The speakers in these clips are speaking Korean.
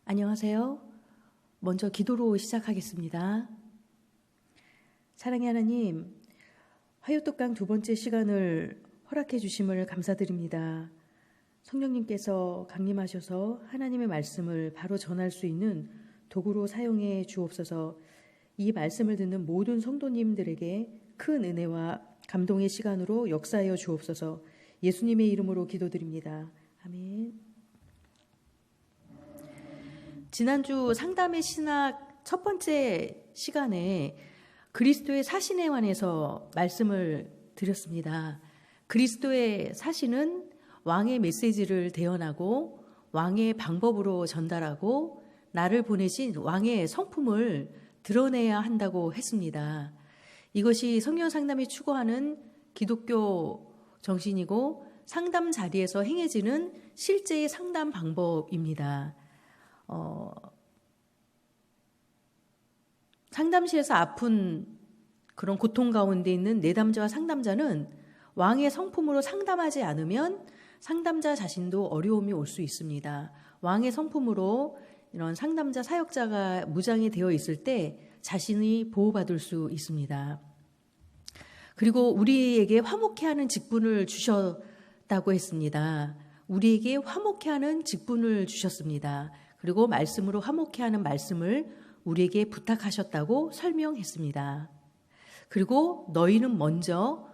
안녕하세요. 먼저 기도로 시작하겠습니다. 사랑의 하나님, 화요특강 두 번째 시간을 허락해 주심을 감사드립니다. 성령님께서 강림하셔서 하나님의 말씀을 바로 전할 수 있는 도구로 사용해 주옵소서. 이 말씀을 듣는 모든 성도님들에게 큰 은혜와 감동의 시간으로 역사하여 주옵소서. 예수님의 이름으로 기도드립니다. 아멘. 지난주 상담의 신학 첫 번째 시간에 그리스도의 사신에 관해서 말씀을 드렸습니다. 그리스도의 사신은 왕의 메시지를 대언하고 왕의 방법으로 전달하고 나를 보내신 왕의 성품을 드러내야 한다고 했습니다. 이것이 성령 상담이 추구하는 기독교 정신이고 상담 자리에서 행해지는 실제의 상담 방법입니다. 상담실에서 아픈 그런 고통 가운데 있는 내담자와 상담자는 왕의 성품으로 상담하지 않으면 상담자 자신도 어려움이 올 수 있습니다. 왕의 성품으로 이런 상담자 사역자가 무장이 되어 있을 때 자신이 보호받을 수 있습니다. 그리고 우리에게 화목해 하는 직분을 주셨다고 했습니다. 우리에게 화목해 하는 직분을 주셨습니다. 그리고 말씀으로 화목해 하는 말씀을 우리에게 부탁하셨다고 설명했습니다. 그리고 너희는 먼저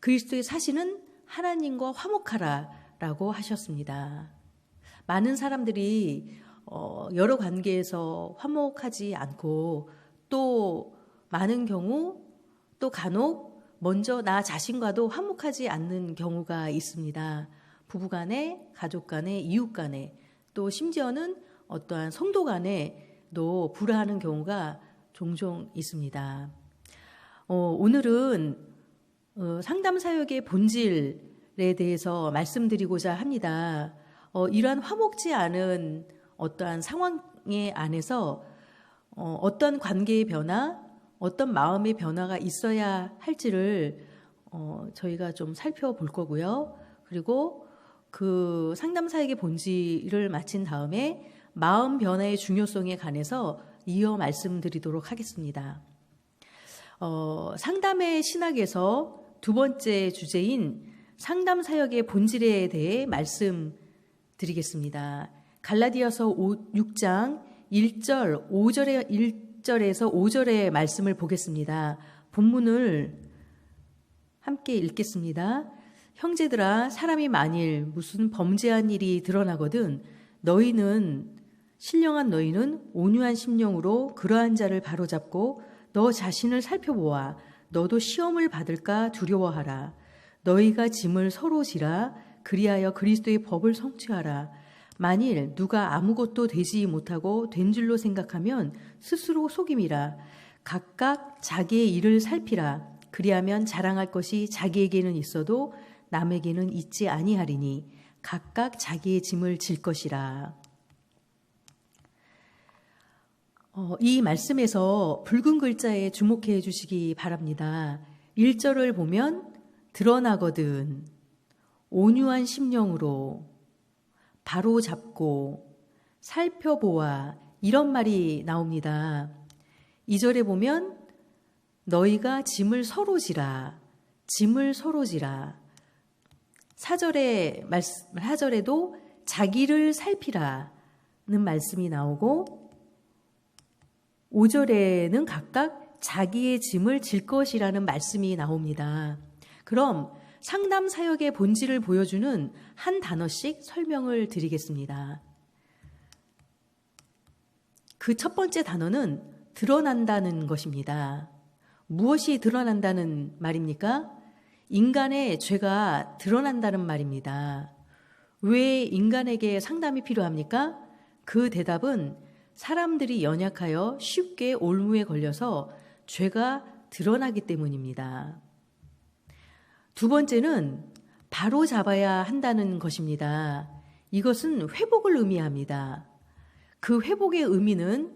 그리스도의 사신은 하나님과 화목하라 라고 하셨습니다. 많은 사람들이 여러 관계에서 화목하지 않고 또 많은 경우 또 간혹 먼저 나 자신과도 화목하지 않는 경우가 있습니다. 부부간에, 가족간에, 이웃간에 또 심지어는 어떠한 성도 간에도 불화하는 경우가 종종 있습니다. 오늘은 상담 사역의 본질에 대해서 말씀드리고자 합니다. 이러한 화목지 않은 어떠한 상황의 안에서 어떤 관계의 변화, 어떤 마음의 변화가 있어야 할지를 저희가 좀 살펴볼 거고요. 그리고 그 상담 사역의 본질을 마친 다음에 마음 변화의 중요성에 관해서 이어 말씀드리도록 하겠습니다. 상담의 신학에서 두 번째 주제인 상담 사역의 본질에 대해 말씀드리겠습니다. 갈라디아서 6장 1절에서 5절의 말씀을 보겠습니다. 본문을 함께 읽겠습니다. 형제들아, 사람이 만일 무슨 범죄한 일이 드러나거든 신령한 너희는 온유한 심령으로 그러한 자를 바로잡고 너 자신을 살펴보아 너도 시험을 받을까 두려워하라. 너희가 짐을 서로 지라. 그리하여 그리스도의 법을 성취하라. 만일 누가 아무것도 되지 못하고 된 줄로 생각하면 스스로 속임이라. 각각 자기의 일을 살피라. 그리하면 자랑할 것이 자기에게는 있어도 남에게는 있지 아니하리니 각각 자기의 짐을 질 것이라. 이 말씀에서 붉은 글자에 주목해 주시기 바랍니다. 1절을 보면 드러나거든 온유한 심령으로 바로 잡고 살펴보아 이런 말이 나옵니다. 2절에 보면 너희가 짐을 서로 지라. 4절에도 자기를 살피라는 말씀이 나오고 5절에는 각각 자기의 짐을 질 것이라는 말씀이 나옵니다. 그럼 상담 사역의 본질을 보여주는 한 단어씩 설명을 드리겠습니다. 그 첫 번째 단어는 드러난다는 것입니다. 무엇이 드러난다는 말입니까? 인간의 죄가 드러난다는 말입니다. 왜 인간에게 상담이 필요합니까? 그 대답은 사람들이 연약하여 쉽게 올무에 걸려서 죄가 드러나기 때문입니다. 두 번째는 바로 잡아야 한다는 것입니다. 이것은 회복을 의미합니다. 그 회복의 의미는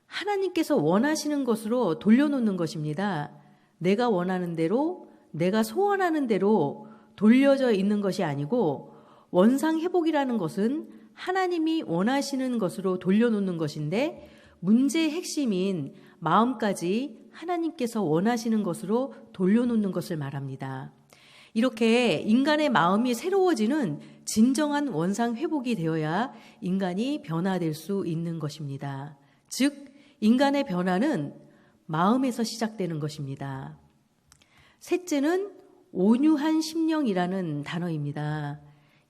하나님께서 원하시는 것으로 돌려놓는 것입니다. 내가 원하는 대로, 내가 소원하는 대로 돌려져 있는 것이 아니고 원상 회복이라는 것은 하나님이 원하시는 것으로 돌려놓는 것인데 문제의 핵심인 마음까지 하나님께서 원하시는 것으로 돌려놓는 것을 말합니다. 이렇게 인간의 마음이 새로워지는 진정한 원상 회복이 되어야 인간이 변화될 수 있는 것입니다. 즉, 인간의 변화는 마음에서 시작되는 것입니다. 셋째는 온유한 심령이라는 단어입니다.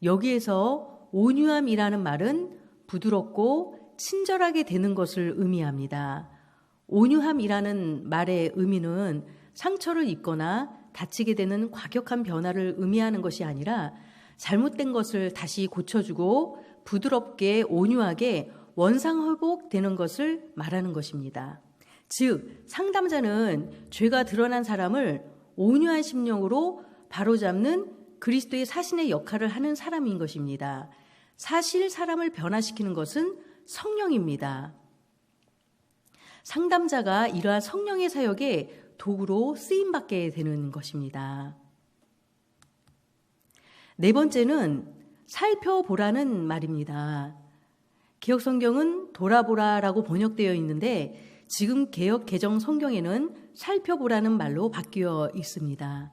여기에서 온유함이라는 말은 부드럽고 친절하게 되는 것을 의미합니다. 온유함이라는 말의 의미는 상처를 입거나 다치게 되는 과격한 변화를 의미하는 것이 아니라 잘못된 것을 다시 고쳐주고 부드럽게 온유하게 원상회복되는 것을 말하는 것입니다. 즉, 상담자는 죄가 드러난 사람을 온유한 심령으로 바로잡는 그리스도의 사신의 역할을 하는 사람인 것입니다. 사실 사람을 변화시키는 것은 성령입니다. 상담자가 이러한 성령의 사역에 도구로 쓰임받게 되는 것입니다. 네 번째는 살펴보라는 말입니다. 개혁성경은 돌아보라라고 번역되어 있는데 지금 개역 개정 성경에는 살펴보라는 말로 바뀌어 있습니다.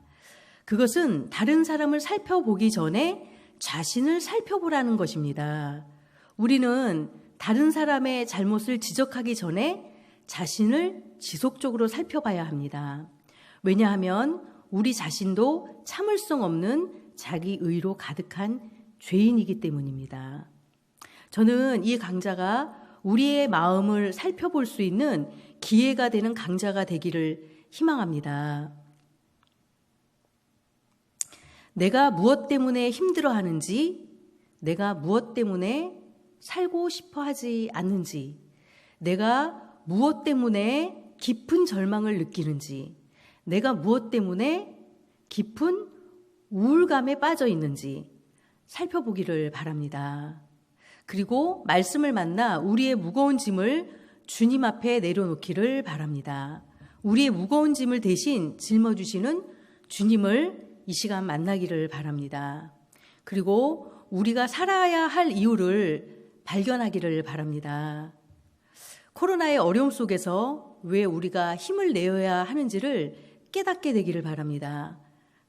그것은 다른 사람을 살펴보기 전에 자신을 살펴보라는 것입니다. 우리는 다른 사람의 잘못을 지적하기 전에 자신을 지속적으로 살펴봐야 합니다. 왜냐하면 우리 자신도 참을성 없는 자기 의로 가득한 죄인이기 때문입니다. 저는 이 강좌가 우리의 마음을 살펴볼 수 있는 기회가 되는 강좌가 되기를 희망합니다. 내가 무엇 때문에 힘들어하는지, 내가 무엇 때문에 살고 싶어 하지 않는지, 내가 무엇 때문에 깊은 절망을 느끼는지, 내가 무엇 때문에 깊은 우울감에 빠져 있는지 살펴보기를 바랍니다. 그리고 말씀을 만나 우리의 무거운 짐을 주님 앞에 내려놓기를 바랍니다. 우리의 무거운 짐을 대신 짊어주시는 주님을 이 시간 만나기를 바랍니다. 그리고 우리가 살아야 할 이유를 발견하기를 바랍니다. 코로나의 어려움 속에서 왜 우리가 힘을 내어야 하는지를 깨닫게 되기를 바랍니다.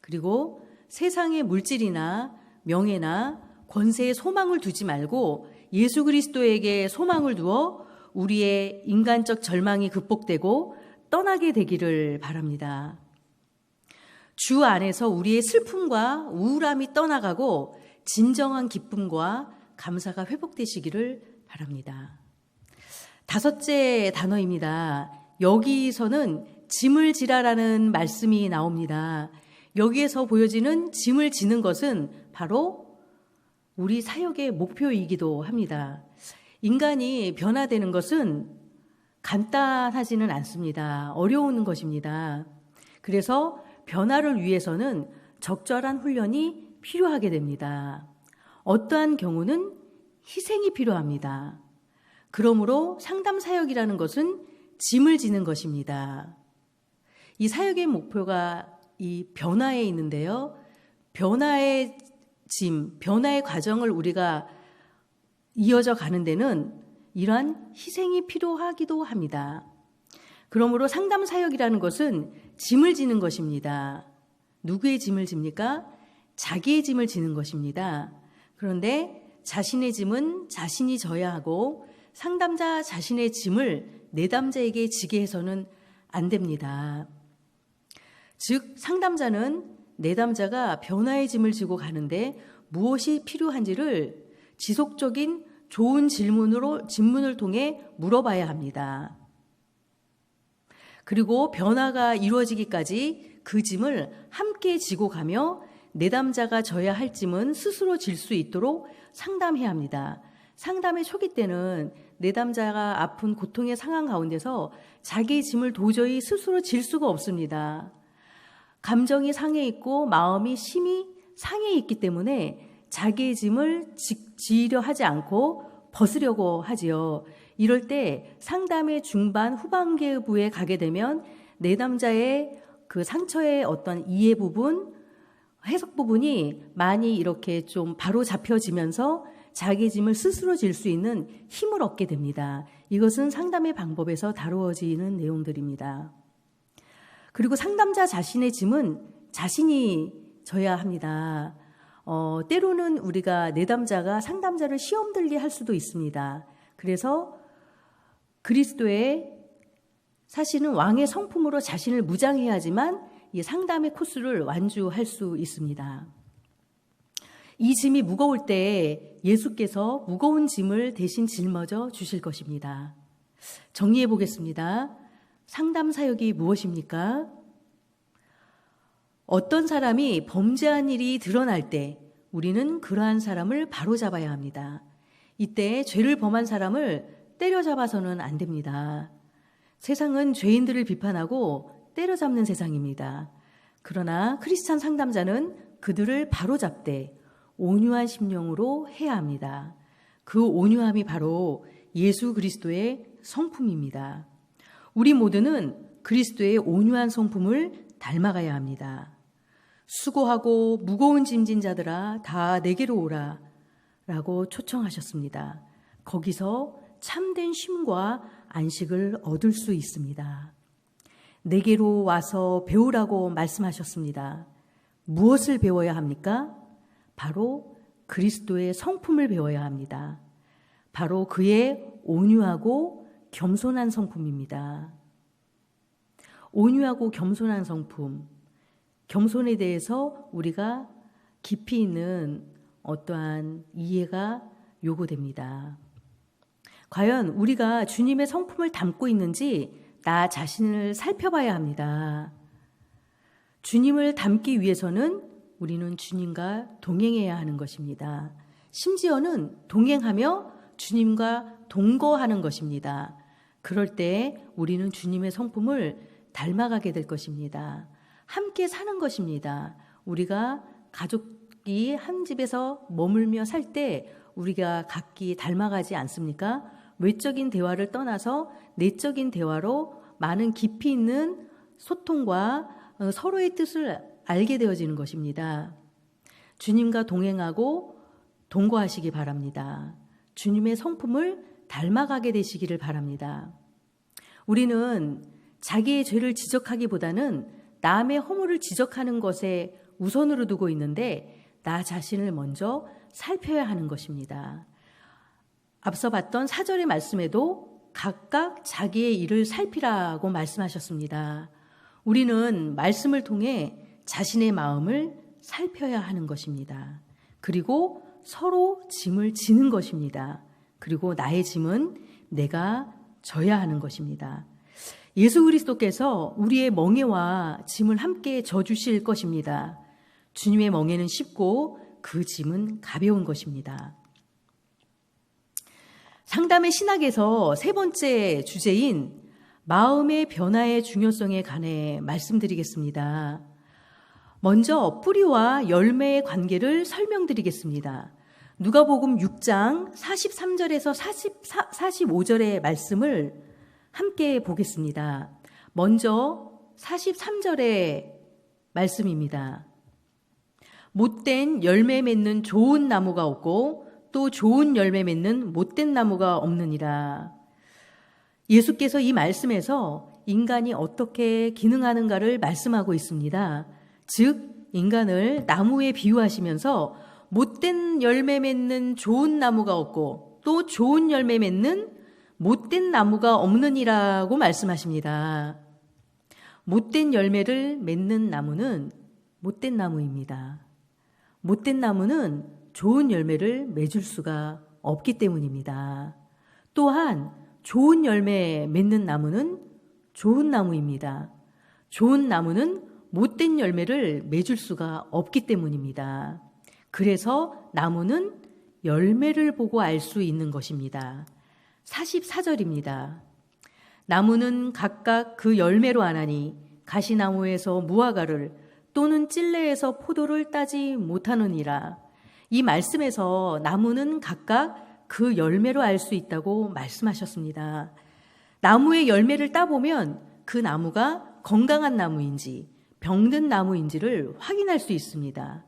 그리고 세상의 물질이나 명예나 권세에 소망을 두지 말고 예수 그리스도에게 소망을 두어 우리의 인간적 절망이 극복되고 떠나게 되기를 바랍니다. 주 안에서 우리의 슬픔과 우울함이 떠나가고 진정한 기쁨과 감사가 회복되시기를 바랍니다. 다섯째 단어입니다. 여기서는 짐을 지라라는 말씀이 나옵니다. 여기에서 보여지는 짐을 지는 것은 바로 우리 사역의 목표이기도 합니다. 인간이 변화되는 것은 간단하지는 않습니다. 어려운 것입니다. 그래서 변화를 위해서는 적절한 훈련이 필요하게 됩니다. 어떠한 경우는 희생이 필요합니다. 그러므로 상담 사역이라는 것은 짐을 지는 것입니다. 이 사역의 목표가 이 변화에 있는데요. 변화의 짐, 변화의 과정을 우리가 이어져 가는 데는 이러한 희생이 필요하기도 합니다. 그러므로 상담 사역이라는 것은 짐을 지는 것입니다. 누구의 짐을 집니까? 자기의 짐을 지는 것입니다. 그런데 자신의 짐은 자신이 져야 하고 상담자 자신의 짐을 내담자에게 지게 해서는 안 됩니다. 즉, 상담자는 내담자가 변화의 짐을 지고 가는데 무엇이 필요한지를 지속적인 좋은 질문을 통해 물어봐야 합니다. 그리고 변화가 이루어지기까지 그 짐을 함께 지고 가며 내담자가 져야 할 짐은 스스로 질 수 있도록 상담해야 합니다. 상담의 초기 때는 내담자가 아픈 고통의 상황 가운데서 자기의 짐을 도저히 스스로 질 수가 없습니다. 감정이 상해 있고 마음이 심히 상해 있기 때문에 자기의 짐을 지려 하지 않고 벗으려고 하지요. 이럴 때 상담의 중반 후반기부에 가게 되면 내담자의 그 상처의 어떤 이해 부분, 해석 부분이 많이 이렇게 좀 바로 잡혀지면서 자기의 짐을 스스로 질 수 있는 힘을 얻게 됩니다. 이것은 상담의 방법에서 다루어지는 내용들입니다. 그리고 상담자 자신의 짐은 자신이 져야 합니다. 때로는 우리가 내담자가 상담자를 시험 들게 할 수도 있습니다. 그래서 그리스도의 사실은 왕의 성품으로 자신을 무장해야지만 이 상담의 코스를 완주할 수 있습니다. 이 짐이 무거울 때 예수께서 무거운 짐을 대신 짊어져 주실 것입니다. 정리해 보겠습니다. 상담 사역이 무엇입니까? 어떤 사람이 범죄한 일이 드러날 때 우리는 그러한 사람을 바로잡아야 합니다. 이때 죄를 범한 사람을 때려잡아서는 안 됩니다. 세상은 죄인들을 비판하고 때려잡는 세상입니다. 그러나 크리스찬 상담자는 그들을 바로잡되 온유한 심령으로 해야 합니다. 그 온유함이 바로 예수 그리스도의 성품입니다. 우리 모두는 그리스도의 온유한 성품을 닮아가야 합니다. 수고하고 무거운 짐진 자들아 다 내게로 오라 라고 초청하셨습니다. 거기서 참된 쉼과 안식을 얻을 수 있습니다. 내게로 와서 배우라고 말씀하셨습니다. 무엇을 배워야 합니까? 바로 그리스도의 성품을 배워야 합니다. 바로 그의 온유하고 겸손한 성품입니다. 온유하고 겸손한 성품, 겸손에 대해서 우리가 깊이 있는 어떠한 이해가 요구됩니다. 과연 우리가 주님의 성품을 담고 있는지 나 자신을 살펴봐야 합니다. 주님을 닮기 위해서는 우리는 주님과 동행해야 하는 것입니다. 심지어는 동행하며 주님과 동거하는 것입니다. 그럴 때 우리는 주님의 성품을 닮아가게 될 것입니다. 함께 사는 것입니다. 우리가 가족이 한 집에서 머물며 살 때 우리가 각기 닮아가지 않습니까? 외적인 대화를 떠나서 내적인 대화로 많은 깊이 있는 소통과 서로의 뜻을 알게 되어지는 것입니다. 주님과 동행하고 동거하시기 바랍니다. 주님의 성품을 닮아가게 되시기를 바랍니다. 우리는 자기의 죄를 지적하기보다는 남의 허물을 지적하는 것에 우선으로 두고 있는데 나 자신을 먼저 살펴야 하는 것입니다. 앞서 봤던 4절의 말씀에도 각각 자기의 일을 살피라고 말씀하셨습니다. 우리는 말씀을 통해 자신의 마음을 살펴야 하는 것입니다. 그리고 서로 짐을 지는 것입니다. 그리고 나의 짐은 내가 져야 하는 것입니다. 예수 그리스도께서 우리의 멍에와 짐을 함께 져주실 것입니다. 주님의 멍에는 쉽고 그 짐은 가벼운 것입니다. 상담의 신학에서 세 번째 주제인 마음의 변화의 중요성에 관해 말씀드리겠습니다. 먼저 뿌리와 열매의 관계를 설명드리겠습니다. 누가복음 6장 43절에서 45절의 말씀을 함께 보겠습니다. 먼저 43절의 말씀입니다. 못된 열매 맺는 좋은 나무가 없고 또 좋은 열매 맺는 못된 나무가 없느니라. 예수께서 이 말씀에서 인간이 어떻게 기능하는가를 말씀하고 있습니다. 즉 인간을 나무에 비유하시면서 못된 열매 맺는 좋은 나무가 없고 또 좋은 열매 맺는 못된 나무가 없느니라고 말씀하십니다. 못된 열매를 맺는 나무는 못된 나무입니다. 못된 나무는 좋은 열매를 맺을 수가 없기 때문입니다. 또한 좋은 열매 맺는 나무는 좋은 나무입니다. 좋은 나무는 못된 열매를 맺을 수가 없기 때문입니다. 그래서 나무는 열매를 보고 알 수 있는 것입니다. 44절입니다. 나무는 각각 그 열매로 아나니 가시나무에서 무화과를 또는 찔레에서 포도를 따지 못하느니라. 이 말씀에서 나무는 각각 그 열매로 알 수 있다고 말씀하셨습니다. 나무의 열매를 따보면 그 나무가 건강한 나무인지 병든 나무인지를 확인할 수 있습니다.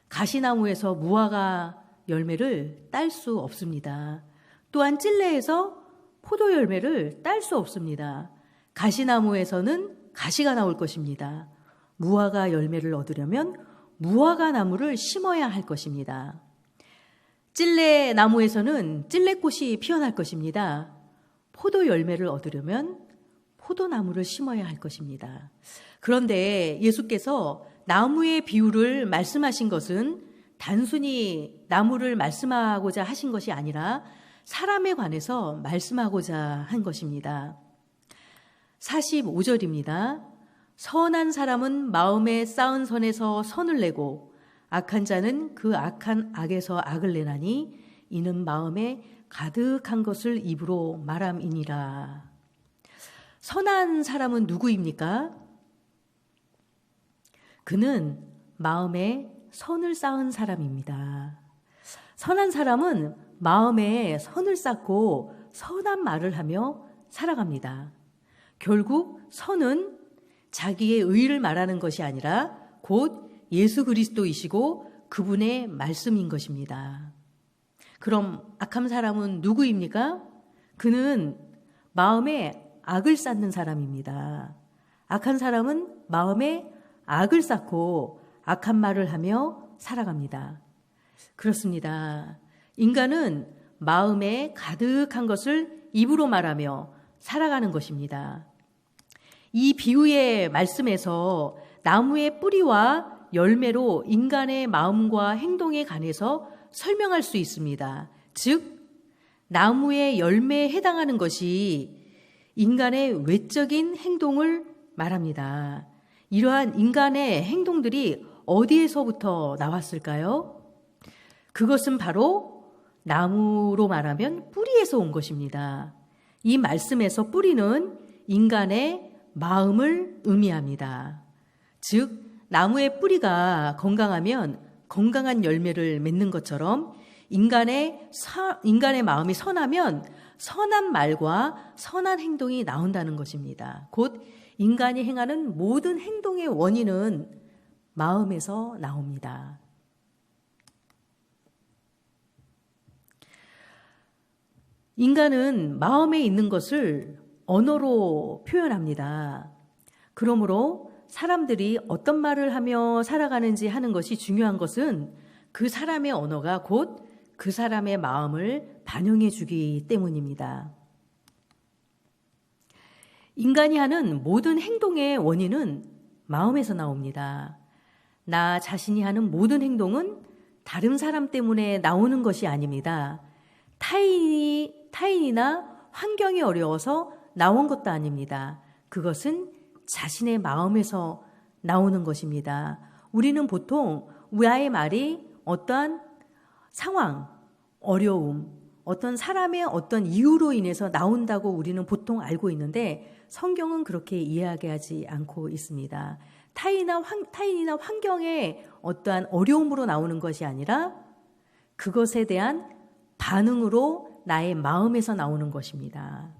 가시나무에서 무화과 열매를 딸 수 없습니다. 또한 찔레에서 포도 열매를 딸 수 없습니다. 가시나무에서는 가시가 나올 것입니다. 무화과 열매를 얻으려면 무화과 나무를 심어야 할 것입니다. 찔레 나무에서는 찔레꽃이 피어날 것입니다. 포도 열매를 얻으려면 포도나무를 심어야 할 것입니다. 그런데 예수께서 나무의 비유를 말씀하신 것은 단순히 나무를 말씀하고자 하신 것이 아니라 사람에 관해서 말씀하고자 한 것입니다. 45절입니다. 선한 사람은 마음에 쌓은 선에서 선을 내고 악한 자는 그 악한 악에서 악을 내나니 이는 마음에 가득한 것을 입으로 말함이니라. 선한 사람은 누구입니까? 그는 마음에 선을 쌓은 사람입니다. 선한 사람은 마음에 선을 쌓고 선한 말을 하며 살아갑니다. 결국 선은 자기의 의를 말하는 것이 아니라 곧 예수 그리스도이시고 그분의 말씀인 것입니다. 그럼 악한 사람은 누구입니까? 그는 마음에 악을 쌓는 사람입니다. 악한 사람은 마음에 악을 쌓고 악한 말을 하며 살아갑니다. 그렇습니다. 인간은 마음에 가득한 것을 입으로 말하며 살아가는 것입니다. 이 비유의 말씀에서 나무의 뿌리와 열매로 인간의 마음과 행동에 관해서 설명할 수 있습니다. 즉, 나무의 열매에 해당하는 것이 인간의 외적인 행동을 말합니다. 이러한 인간의 행동들이 어디에서부터 나왔을까요? 그것은 바로 나무로 말하면 뿌리에서 온 것입니다. 이 말씀에서 뿌리는 인간의 마음을 의미합니다. 즉, 나무의 뿌리가 건강하면 건강한 열매를 맺는 것처럼 인간의 마음이 선하면 선한 말과 선한 행동이 나온다는 것입니다. 곧 인간이 행하는 모든 행동의 원인은 마음에서 나옵니다. 인간은 마음에 있는 것을 언어로 표현합니다. 그러므로 사람들이 어떤 말을 하며 살아가는지 하는 것이 중요한 것은 그 사람의 언어가 곧 그 사람의 마음을 반영해 주기 때문입니다. 인간이 하는 모든 행동의 원인은 마음에서 나옵니다. 나 자신이 하는 모든 행동은 다른 사람 때문에 나오는 것이 아닙니다. 타인이나 환경이 어려워서 나온 것도 아닙니다. 그것은 자신의 마음에서 나오는 것입니다. 우리는 보통 나의 말이 어떠한 상황, 어려움, 어떤 사람의 어떤 이유로 인해서 나온다고 우리는 보통 알고 있는데 성경은 그렇게 이야기하지 않고 있습니다. 타인이나 환경의 어떠한 어려움으로 나오는 것이 아니라 그것에 대한 반응으로 나의 마음에서 나오는 것입니다.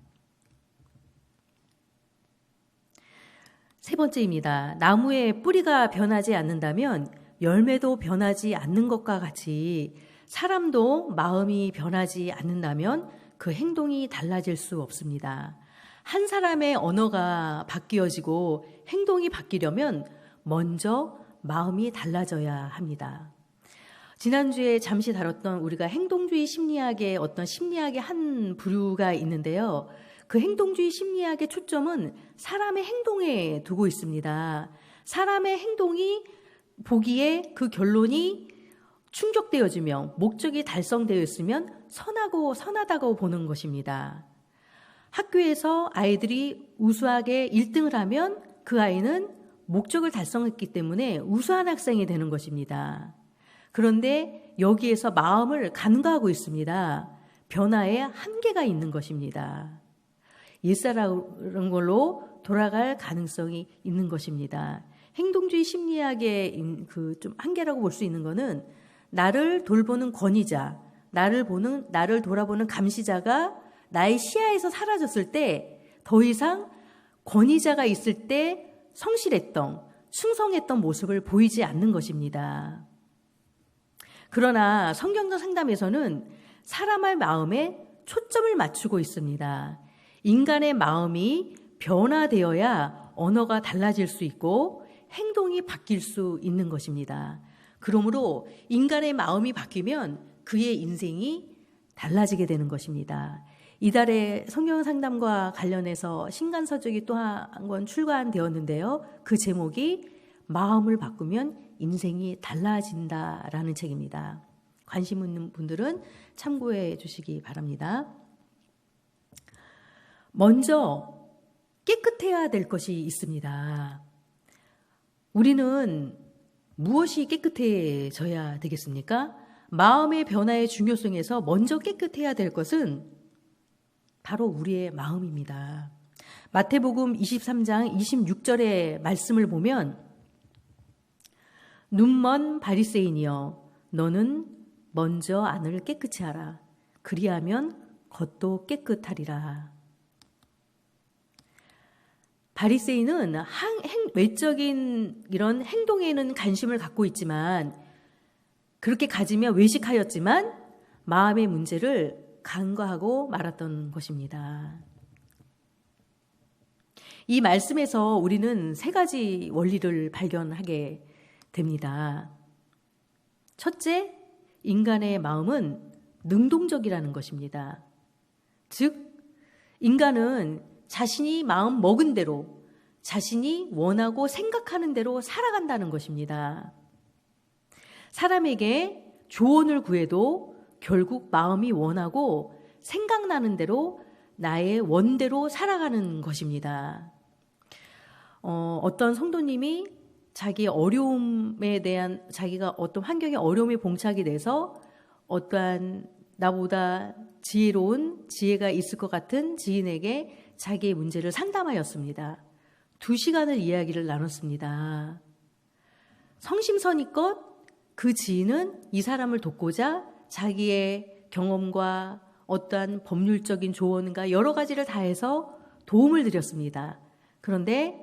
세 번째입니다. 나무의 뿌리가 변하지 않는다면 열매도 변하지 않는 것과 같이 사람도 마음이 변하지 않는다면 그 행동이 달라질 수 없습니다. 한 사람의 언어가 바뀌어지고 행동이 바뀌려면 먼저 마음이 달라져야 합니다. 지난주에 잠시 다뤘던 우리가 행동주의 심리학의 어떤 심리학의 한 부류가 있는데요. 그 행동주의 심리학의 초점은 사람의 행동에 두고 있습니다. 사람의 행동이 보기에 그 결론이 충족되어지며 목적이 달성되어 있으면 선하다고 보는 것입니다. 학교에서 아이들이 우수하게 1등을 하면 그 아이는 목적을 달성했기 때문에 우수한 학생이 되는 것입니다. 그런데 여기에서 마음을 간과하고 있습니다. 변화에 한계가 있는 것입니다. 옛사람인 걸로 돌아갈 가능성이 있는 것입니다. 행동주의 심리학의 그 좀 한계라고 볼 수 있는 것은 나를 돌보는 권위자, 나를 돌아보는 감시자가 나의 시야에서 사라졌을 때 더 이상 권위자가 있을 때 성실했던, 충성했던 모습을 보이지 않는 것입니다. 그러나 성경적 상담에서는 사람의 마음에 초점을 맞추고 있습니다. 인간의 마음이 변화되어야 언어가 달라질 수 있고 행동이 바뀔 수 있는 것입니다. 그러므로 인간의 마음이 바뀌면 그의 인생이 달라지게 되는 것입니다. 이달에 성경 상담과 관련해서 신간서적이 또 한 권 출간되었는데요. 그 제목이 마음을 바꾸면 인생이 달라진다라는 책입니다. 관심 있는 분들은 참고해 주시기 바랍니다. 먼저 깨끗해야 될 것이 있습니다. 우리는 무엇이 깨끗해져야 되겠습니까? 마음의 변화의 중요성에서 먼저 깨끗해야 될 것은 바로 우리의 마음입니다. 마태복음 23장 26절의 말씀을 보면 눈먼 바리새인이여 너는 먼저 안을 깨끗이 하라. 그리하면 겉도 깨끗하리라. 바리새인은 외적인 이런 행동에는 관심을 갖고 있지만 그렇게 가지며 외식하였지만 마음의 문제를 간과하고 말았던 것입니다. 이 말씀에서 우리는 세 가지 원리를 발견하게 됩니다. 첫째, 인간의 마음은 능동적이라는 것입니다. 즉, 인간은 자신이 마음 먹은 대로, 자신이 원하고 생각하는 대로 살아간다는 것입니다. 사람에게 조언을 구해도 결국 마음이 원하고 생각나는 대로 나의 원대로 살아가는 것입니다. 어떤 성도님이 자기 어려움에 대한 자기가 어떤 환경에 어려움이 봉착이 돼서 어떠한 나보다 지혜로운 지혜가 있을 것 같은 지인에게 자기의 문제를 상담하였습니다. 2시간을 이야기를 나눴습니다. 성심성의껏 그 지인은 이 사람을 돕고자 자기의 경험과 어떠한 법률적인 조언과 여러 가지를 다해서 도움을 드렸습니다. 그런데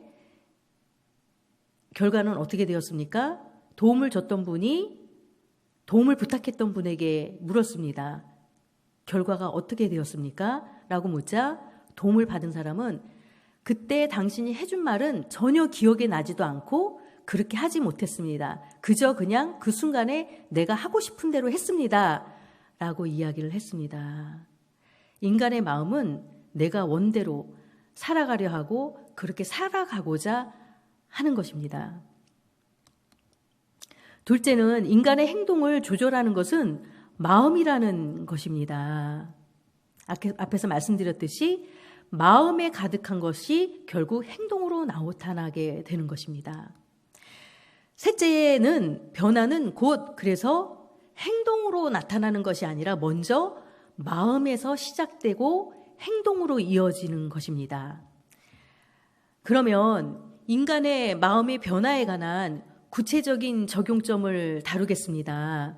결과는 어떻게 되었습니까? 도움을 부탁했던 분에게 물었습니다. 결과가 어떻게 되었습니까? 라고 묻자 도움을 받은 사람은 그때 당신이 해준 말은 전혀 기억에 나지도 않고 그렇게 하지 못했습니다. 그냥 그 순간에 내가 하고 싶은 대로 했습니다. 라고 이야기를 했습니다. 인간의 마음은 내가 원대로 살아가려 하고 그렇게 살아가고자 하는 것입니다. 둘째는 인간의 행동을 조절하는 것은 마음이라는 것입니다. 앞에서 말씀드렸듯이 마음에 가득한 것이 결국 행동으로 나타나게 되는 것입니다. 셋째는 변화는 곧 그래서 행동으로 나타나는 것이 아니라 먼저 마음에서 시작되고 행동으로 이어지는 것입니다. 그러면 인간의 마음의 변화에 관한 구체적인 적용점을 다루겠습니다.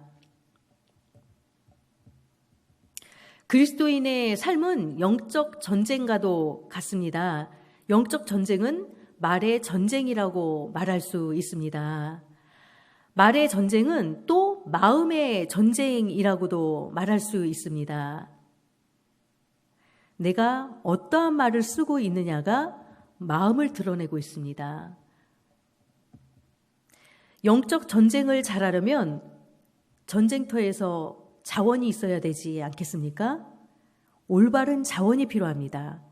그리스도인의 삶은 영적 전쟁과도 같습니다. 영적 전쟁은 말의 전쟁이라고 말할 수 있습니다. 말의 전쟁은 또 마음의 전쟁이라고도 말할 수 있습니다. 내가 어떠한 말을 쓰고 있느냐가 마음을 드러내고 있습니다. 영적 전쟁을 잘하려면 전쟁터에서 자원이 있어야 되지 않겠습니까? 올바른 자원이 필요합니다.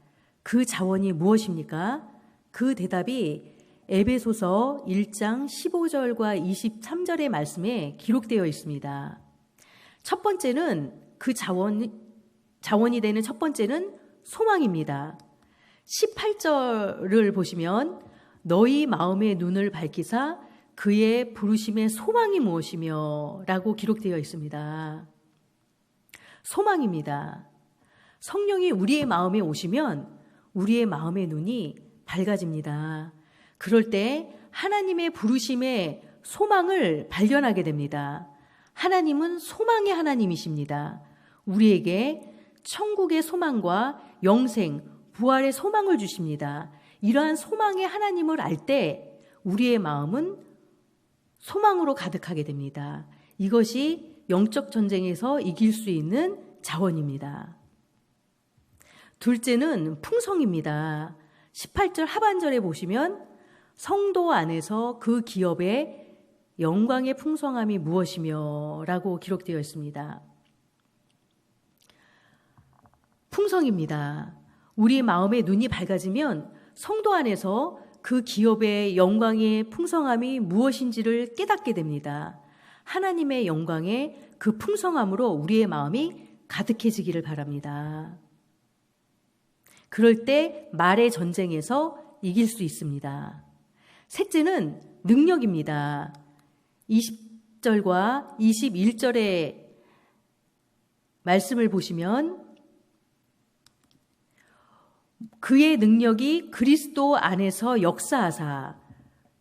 그 자원이 무엇입니까? 그 대답이 에베소서 1장 15절과 23절의 말씀에 기록되어 있습니다. 첫 번째는 그 자원이 되는 첫 번째는 소망입니다. 18절을 보시면 너희 마음의 눈을 밝히사 그의 부르심의 소망이 무엇이며 라고 기록되어 있습니다. 소망입니다. 성령이 우리의 마음에 오시면 우리의 마음의 눈이 밝아집니다. 그럴 때 하나님의 부르심의 소망을 발견하게 됩니다. 하나님은 소망의 하나님이십니다. 우리에게 천국의 소망과 영생, 부활의 소망을 주십니다. 이러한 소망의 하나님을 알 때 우리의 마음은 소망으로 가득하게 됩니다. 이것이 영적 전쟁에서 이길 수 있는 자원입니다. 둘째는 풍성입니다. 18절 하반절에 보시면 성도 안에서 그 기업의 영광의 풍성함이 무엇이며 라고 기록되어 있습니다. 풍성입니다. 우리 마음의 눈이 밝아지면 성도 안에서 그 기업의 영광의 풍성함이 무엇인지를 깨닫게 됩니다. 하나님의 영광의 그 풍성함으로 우리의 마음이 가득해지기를 바랍니다. 그럴 때 말의 전쟁에서 이길 수 있습니다. 셋째는 능력입니다. 20절과 21절의 말씀을 보시면 그의 능력이 그리스도 안에서 역사하사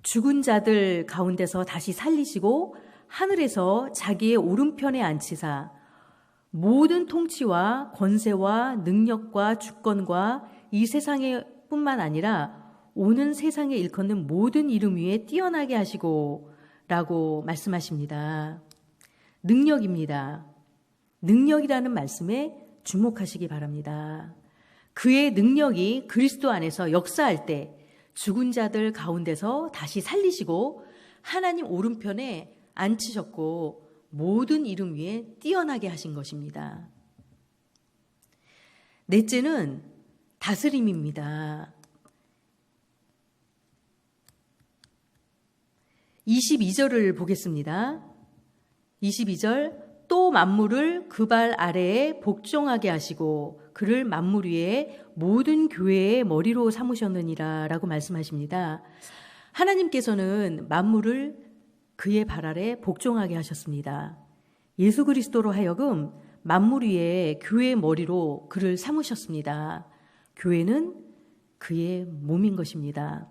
죽은 자들 가운데서 다시 살리시고 하늘에서 자기의 오른편에 앉히사 모든 통치와 권세와 능력과 주권과 이 세상에 뿐만 아니라 오는 세상에 일컫는 모든 이름 위에 뛰어나게 하시고 라고 말씀하십니다. 능력입니다. 능력이라는 말씀에 주목하시기 바랍니다. 그의 능력이 그리스도 안에서 역사할 때 죽은 자들 가운데서 다시 살리시고 하나님 오른편에 앉히셨고 모든 이름 위에 뛰어나게 하신 것입니다. 넷째는 다스림입니다. 22절을 보겠습니다. 22절 또 만물을 그 발 아래에 복종하게 하시고 그를 만물 위에 모든 교회의 머리로 삼으셨느니라 라고 말씀하십니다. 하나님께서는 만물을 그의 발 아래 복종하게 하셨습니다. 예수 그리스도로 하여금 만물 위에 교회의 머리로 그를 삼으셨습니다. 교회는 그의 몸인 것입니다.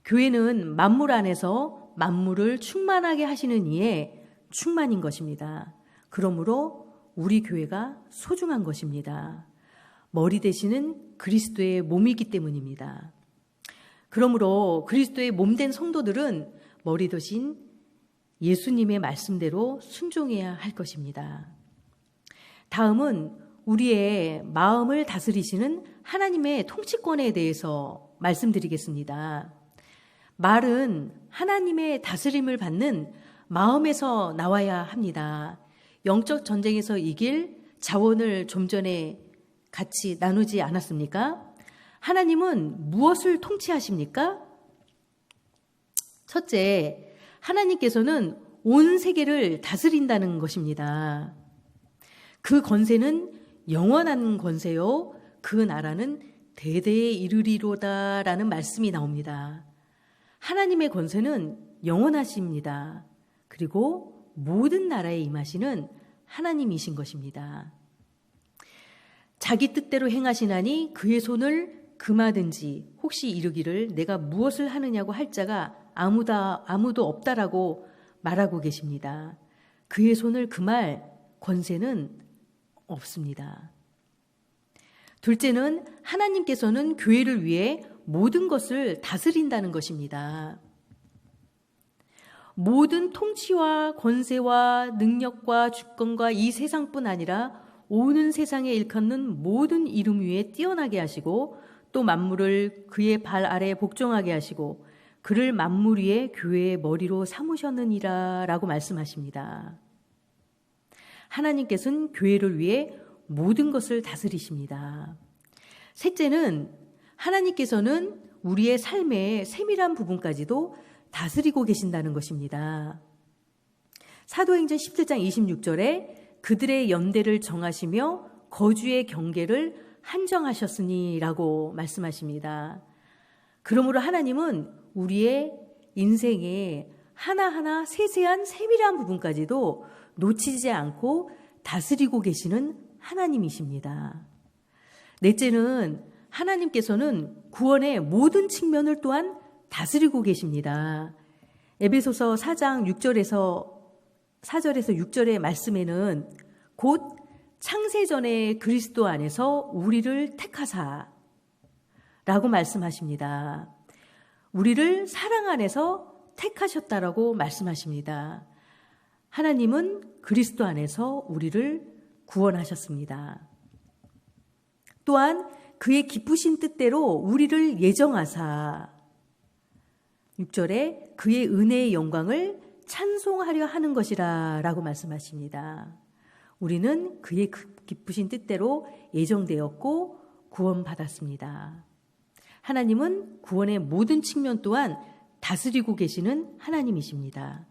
교회는 만물 안에서 만물을 충만하게 하시는 이의 충만인 것입니다. 그러므로 우리 교회가 소중한 것입니다. 머리 되시는 그리스도의 몸이기 때문입니다. 그러므로 그리스도의 몸된 성도들은 머리 되신 예수님의 말씀대로 순종해야 할 것입니다. 다음은 우리의 마음을 다스리시는 하나님의 통치권에 대해서 말씀드리겠습니다. 말은 하나님의 다스림을 받는 마음에서 나와야 합니다. 영적 전쟁에서 이길 자원을 좀 전에 같이 나누지 않았습니까? 하나님은 무엇을 통치하십니까? 첫째, 하나님께서는 온 세계를 다스린다는 것입니다. 그 권세는 영원한 권세요. 그 나라는 대대에 이르리로다 라는 말씀이 나옵니다. 하나님의 권세는 영원하십니다. 그리고 모든 나라에 임하시는 하나님이신 것입니다. 자기 뜻대로 행하시나니 그의 손을 금하든지 혹시 이르기를 내가 무엇을 하느냐고 할 자가 아무도 없다라고 말하고 계십니다. 그의 손을 금할 권세는 없습니다. 둘째는 하나님께서는 교회를 위해 모든 것을 다스린다는 것입니다. 모든 통치와 권세와 능력과 주권과 이 세상뿐 아니라 오는 세상에 일컫는 모든 이름 위에 뛰어나게 하시고 또 만물을 그의 발 아래 복종하게 하시고 그를 만물 위에 교회의 머리로 삼으셨느니라 라고 말씀하십니다. 하나님께서는 교회를 위해 모든 것을 다스리십니다. 셋째는 하나님께서는 우리의 삶의 세밀한 부분까지도 다스리고 계신다는 것입니다. 사도행전 17장 26절에 그들의 연대를 정하시며 거주의 경계를 한정하셨으니 라고 말씀하십니다. 그러므로 하나님은 우리의 인생의 하나하나 세세한 세밀한 부분까지도 놓치지 않고 다스리고 계시는 하나님이십니다. 넷째는 하나님께서는 구원의 모든 측면을 또한 다스리고 계십니다. 에베소서 4장 6절에서 4절에서 6절의 말씀에는 곧 창세전에 그리스도 안에서 우리를 택하사 라고 말씀하십니다. 우리를 사랑 안에서 택하셨다라고 말씀하십니다. 하나님은 그리스도 안에서 우리를 구원하셨습니다. 또한 그의 기쁘신 뜻대로 우리를 예정하사 6절에 그의 은혜의 영광을 찬송하려 하는 것이라 라고 말씀하십니다. 우리는 그의 기쁘신 뜻대로 예정되었고 구원받았습니다. 하나님은 구원의 모든 측면 또한 다스리고 계시는 하나님이십니다.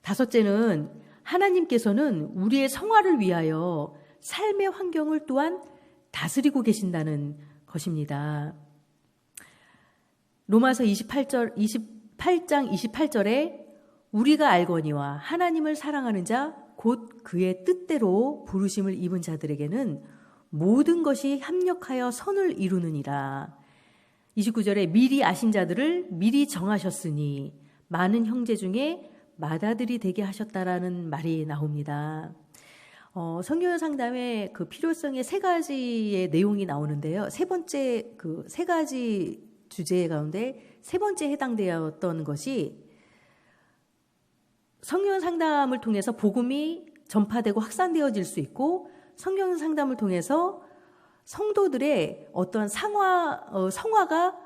다섯째는 하나님께서는 우리의 성화를 위하여 삶의 환경을 또한 다스리고 계신다는 것입니다. 로마서 28장 28절에 우리가 알거니와 하나님을 사랑하는 자 곧 그의 뜻대로 부르심을 입은 자들에게는 모든 것이 합력하여 선을 이루느니라. 29절에 미리 아신 자들을 미리 정하셨으니 많은 형제 중에 맏아들이 되게 하셨다라는 말이 나옵니다. 성경 상담의 그 필요성의 세 가지의 내용이 나오는데요. 세 가지 주제 가운데 세 번째 해당되었던 것이 성경 상담을 통해서 복음이 전파되고 확산되어질 수 있고 성경 상담을 통해서 성도들의 어떤 성화가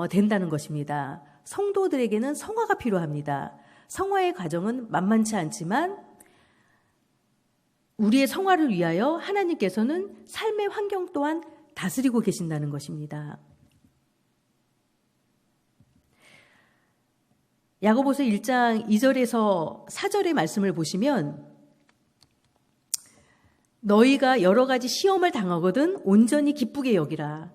된다는 것입니다. 성도들에게는 성화가 필요합니다. 성화의 과정은 만만치 않지만 우리의 성화를 위하여 하나님께서는 삶의 환경 또한 다스리고 계신다는 것입니다. 야고보서 1장 2절에서 4절의 말씀을 보시면 너희가 여러 가지 시험을 당하거든 온전히 기쁘게 여기라.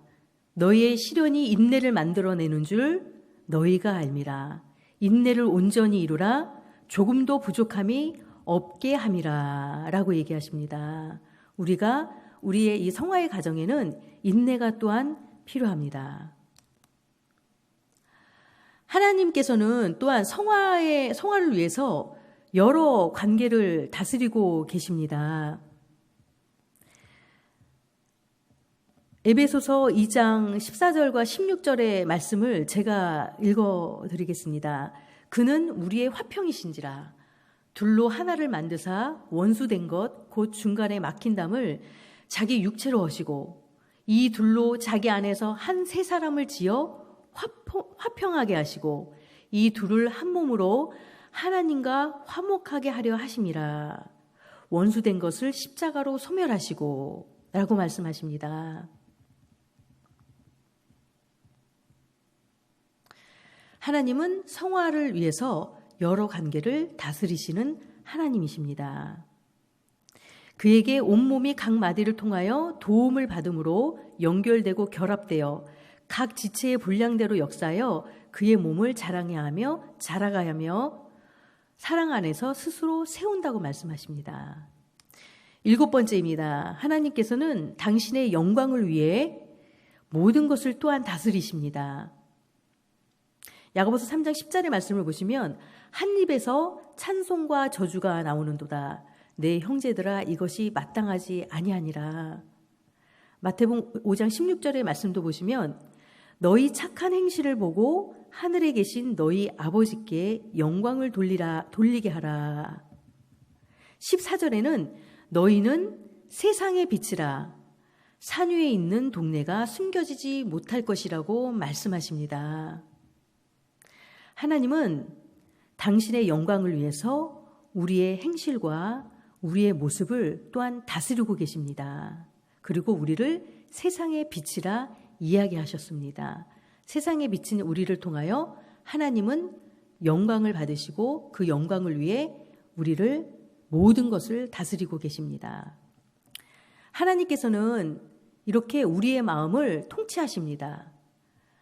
너희의 시련이 인내를 만들어내는 줄 너희가 알미라. 인내를 온전히 이루라. 조금도 부족함이 없게 함이라 라고 얘기하십니다. 우리의 이 성화의 과정에는 인내가 또한 필요합니다. 하나님께서는 또한 성화를 위해서 여러 관계를 다스리고 계십니다. 에베소서 2장 14절과 16절의 말씀을 제가 읽어드리겠습니다. 그는 우리의 화평이신지라 둘로 하나를 만드사 원수된 것 곧 중간에 막힌 담을 자기 육체로 하시고 이 둘로 자기 안에서 한 세 사람을 지어 화평하게 하시고 이 둘을 한 몸으로 하나님과 화목하게 하려 하심이라. 원수된 것을 십자가로 소멸하시고 라고 말씀하십니다. 하나님은 성화를 위해서 여러 관계를 다스리시는 하나님이십니다. 그에게 온몸이 각 마디를 통하여 도움을 받음으로 연결되고 결합되어 각 지체의 분량대로 역사하여 그의 몸을 자랑하며 사랑 안에서 스스로 세운다고 말씀하십니다. 7번째입니다. 하나님께서는 당신의 영광을 위해 모든 것을 또한 다스리십니다. 야고보서 3장 10절의 말씀을 보시면 한 입에서 찬송과 저주가 나오는도다. 내 형제들아 이것이 마땅하지 아니하니라. 마태복음 5장 16절의 말씀도 보시면 너희 착한 행실을 보고 하늘에 계신 너희 아버지께 영광을 돌리게 하라. 14절에는 너희는 세상의 빛이라 산 위에 있는 동네가 숨겨지지 못할 것이라고 말씀하십니다. 하나님은 당신의 영광을 위해서 우리의 행실과 우리의 모습을 또한 다스리고 계십니다. 그리고 우리를 세상의 빛이라 이야기하셨습니다. 세상에 비친 우리를 통하여 하나님은 영광을 받으시고 그 영광을 위해 우리를 모든 것을 다스리고 계십니다. 하나님께서는 이렇게 우리의 마음을 통치하십니다.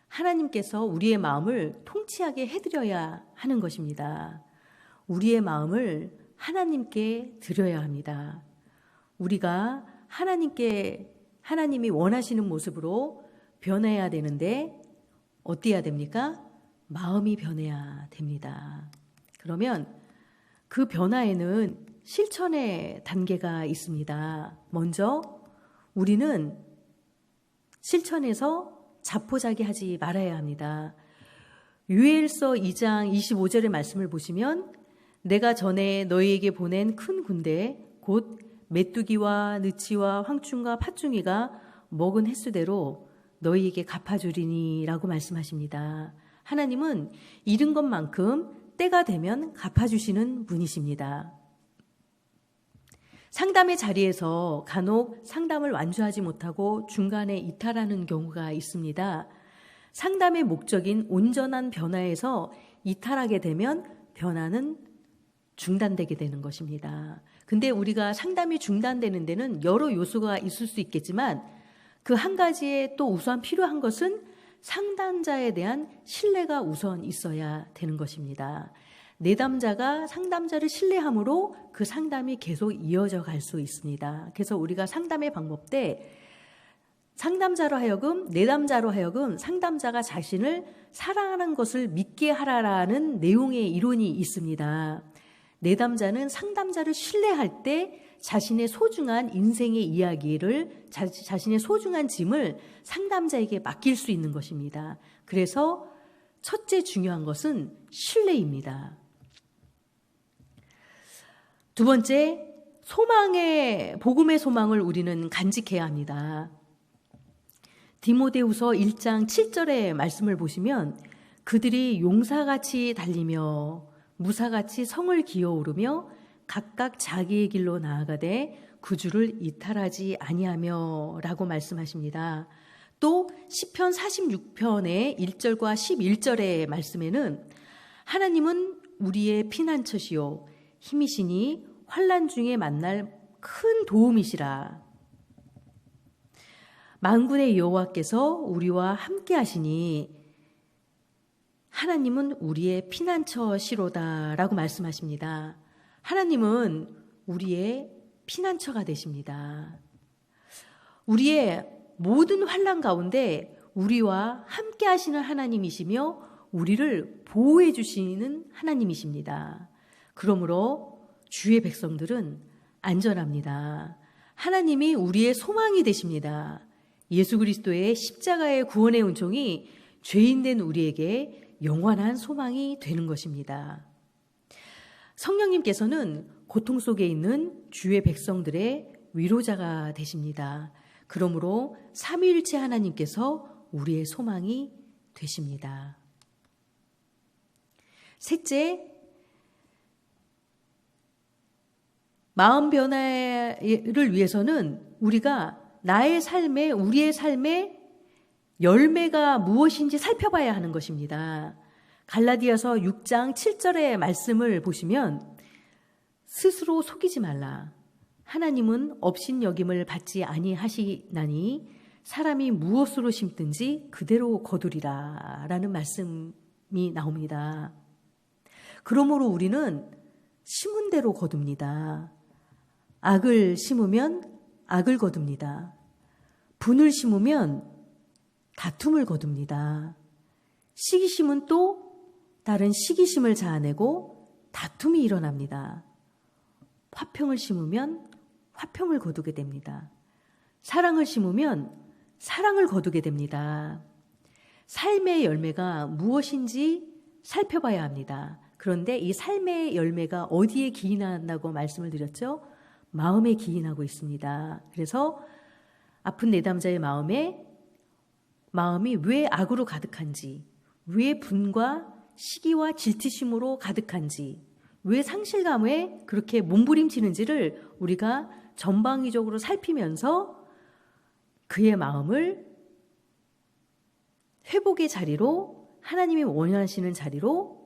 하나님께서 우리의 마음을 통치하게 해드려야 하는 것입니다. 우리의 마음을 하나님께 드려야 합니다. 우리가 하나님이 원하시는 모습으로 변해야 되는데 어때야 됩니까? 마음이 변해야 됩니다. 그러면 그 변화에는 실천의 단계가 있습니다. 먼저 우리는 실천에서 자포자기하지 말아야 합니다. 요엘서 2장 25절의 말씀을 보시면 내가 전에 너희에게 보낸 큰 군대 곧 메뚜기와 느치와 황충과 팥중이가 먹은 횟수대로 너희에게 갚아주리니 라고 말씀하십니다. 하나님은 잃은 것만큼 때가 되면 갚아주시는 분이십니다. 상담의 자리에서 간혹 상담을 완주하지 못하고 중간에 이탈하는 경우가 있습니다. 상담의 목적인 온전한 변화에서 이탈하게 되면 변화는 중단되게 되는 것입니다. 근데 우리가 상담이 중단되는 데는 여러 요소가 있을 수 있겠지만 그 한 가지에 또 우선 필요한 것은 상담자에 대한 신뢰가 우선 있어야 되는 것입니다. 내담자가 상담자를 신뢰함으로 그 상담이 계속 이어져 갈 수 있습니다. 그래서 우리가 상담의 방법 때 상담자로 하여금, 내담자로 하여금 상담자가 자신을 사랑하는 것을 믿게 하라라는 내용의 이론이 있습니다. 내담자는 상담자를 신뢰할 때 자신의 소중한 인생의 이야기를, 자신의 소중한 짐을 상담자에게 맡길 수 있는 것입니다. 그래서 첫째 중요한 것은 신뢰입니다. 두 번째, 복음의 소망을 우리는 간직해야 합니다. 디모데후서 1장 7절의 말씀을 보시면 그들이 용사같이 달리며 무사같이 성을 기어오르며 각각 자기의 길로 나아가되 구주를 이탈하지 아니하며 라고 말씀하십니다. 또 시편 46편의 1절과 11절의 말씀에는 하나님은 우리의 피난처시요 힘이시니 환난 중에 만날 큰 도움이시라. 만군의 여호와께서 우리와 함께 하시니 하나님은 우리의 피난처시로다 라고 말씀하십니다. 하나님은 우리의 피난처가 되십니다. 우리의 모든 환난 가운데 우리와 함께 하시는 하나님이시며 우리를 보호해 주시는 하나님이십니다. 그러므로 주의 백성들은 안전합니다. 하나님이 우리의 소망이 되십니다. 예수 그리스도의 십자가의 구원의 은총이 죄인된 우리에게 영원한 소망이 되는 것입니다. 성령님께서는 고통 속에 있는 주의 백성들의 위로자가 되십니다. 그러므로 삼위일체 하나님께서 우리의 소망이 되십니다. 셋째, 마음 변화를 위해서는 우리가 우리의 삶의 열매가 무엇인지 살펴봐야 하는 것입니다. 갈라디아서 6장 7절의 말씀을 보시면 스스로 속이지 말라. 하나님은 업신여김을 받지 아니하시나니 사람이 무엇으로 심든지 그대로 거두리라 라는 말씀이 나옵니다. 그러므로 우리는 심은 대로 거둡니다. 악을 심으면 악을 거둡니다. 분을 심으면 다툼을 거둡니다. 시기심은 또 다른 시기심을 자아내고 다툼이 일어납니다. 화평을 심으면 화평을 거두게 됩니다. 사랑을 심으면 사랑을 거두게 됩니다. 삶의 열매가 무엇인지 살펴봐야 합니다. 그런데 이 삶의 열매가 어디에 기인한다고 말씀을 드렸죠? 마음에 기인하고 있습니다. 그래서 아픈 내담자의 마음이 왜 악으로 가득한지, 왜 분과 시기와 질투심으로 가득한지, 왜 상실감에 그렇게 몸부림치는지를 우리가 전방위적으로 살피면서 그의 마음을 회복의 자리로, 하나님이 원하시는 자리로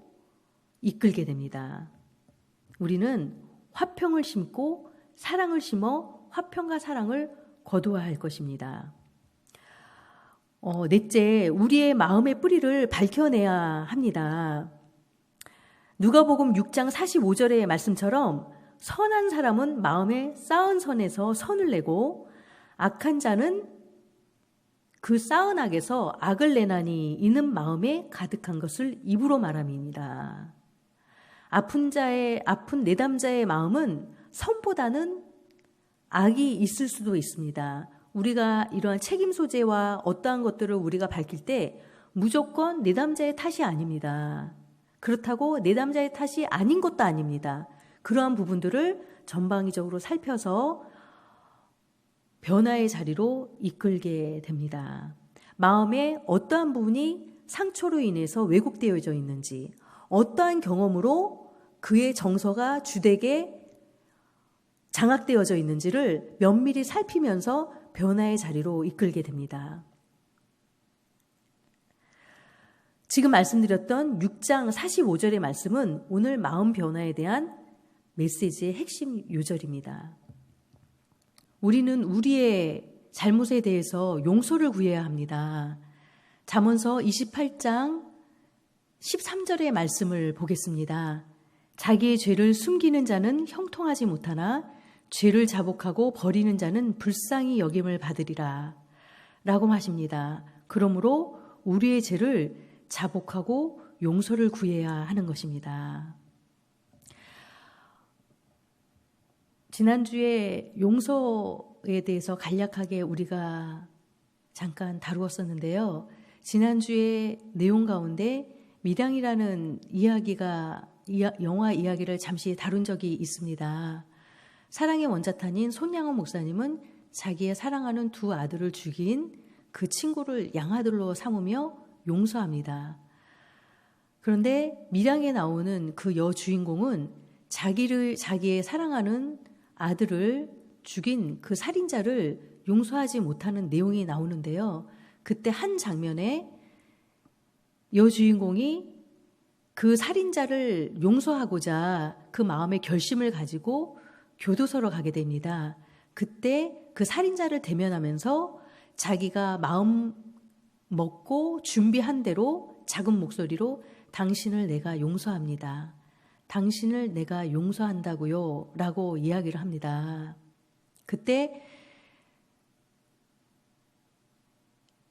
이끌게 됩니다. 우리는 화평을 심고 사랑을 심어 화평과 사랑을 거두어야 할 것입니다. 넷째, 우리의 마음의 뿌리를 밝혀내야 합니다. 누가복음 6장 45절의 말씀처럼 선한 사람은 마음에 쌓은 선에서 선을 내고 악한 자는 그 쌓은 악에서 악을 내나니 이는 마음에 가득한 것을 입으로 말함이니라. 아픈 내담자의 마음은 선보다는 악이 있을 수도 있습니다. 우리가 이러한 책임 소재와 어떠한 것들을 우리가 밝힐 때 무조건 내담자의 탓이 아닙니다. 그렇다고 내담자의 탓이 아닌 것도 아닙니다. 그러한 부분들을 전방위적으로 살펴서 변화의 자리로 이끌게 됩니다. 마음에 어떠한 부분이 상처로 인해서 왜곡되어져 있는지, 어떠한 경험으로 그의 정서가 주되게 장악되어져 있는지를 면밀히 살피면서 변화의 자리로 이끌게 됩니다. 지금 말씀드렸던 6장 45절의 말씀은 오늘 마음 변화에 대한 메시지의 핵심 요절입니다. 우리는 우리의 잘못에 대해서 용서를 구해야 합니다. 잠언서 28장 13절의 말씀을 보겠습니다. 자기의 죄를 숨기는 자는 형통하지 못하나 죄를 자복하고 버리는 자는 불쌍히 여김을 받으리라 라고 하십니다. 그러므로 우리의 죄를 자복하고 용서를 구해야 하는 것입니다. 지난주에 용서에 대해서 간략하게 우리가 잠깐 다루었었는데요. 지난주에 내용 가운데 밀양이라는 영화 이야기를 잠시 다룬 적이 있습니다. 사랑의 원자탄인 손양원 목사님은 자기의 사랑하는 두 아들을 죽인 그 친구를 양아들로 삼으며 용서합니다. 그런데 밀양에 나오는 그 여주인공은 자기의 사랑하는 아들을 죽인 그 살인자를 용서하지 못하는 내용이 나오는데요. 그때 한 장면에 여주인공이 그 살인자를 용서하고자 그 마음의 결심을 가지고 교도소로 가게 됩니다. 그때 그 살인자를 대면하면서 자기가 마음 먹고 준비한 대로 작은 목소리로 당신을 내가 용서합니다. 당신을 내가 용서한다고요 라고 이야기를 합니다. 그때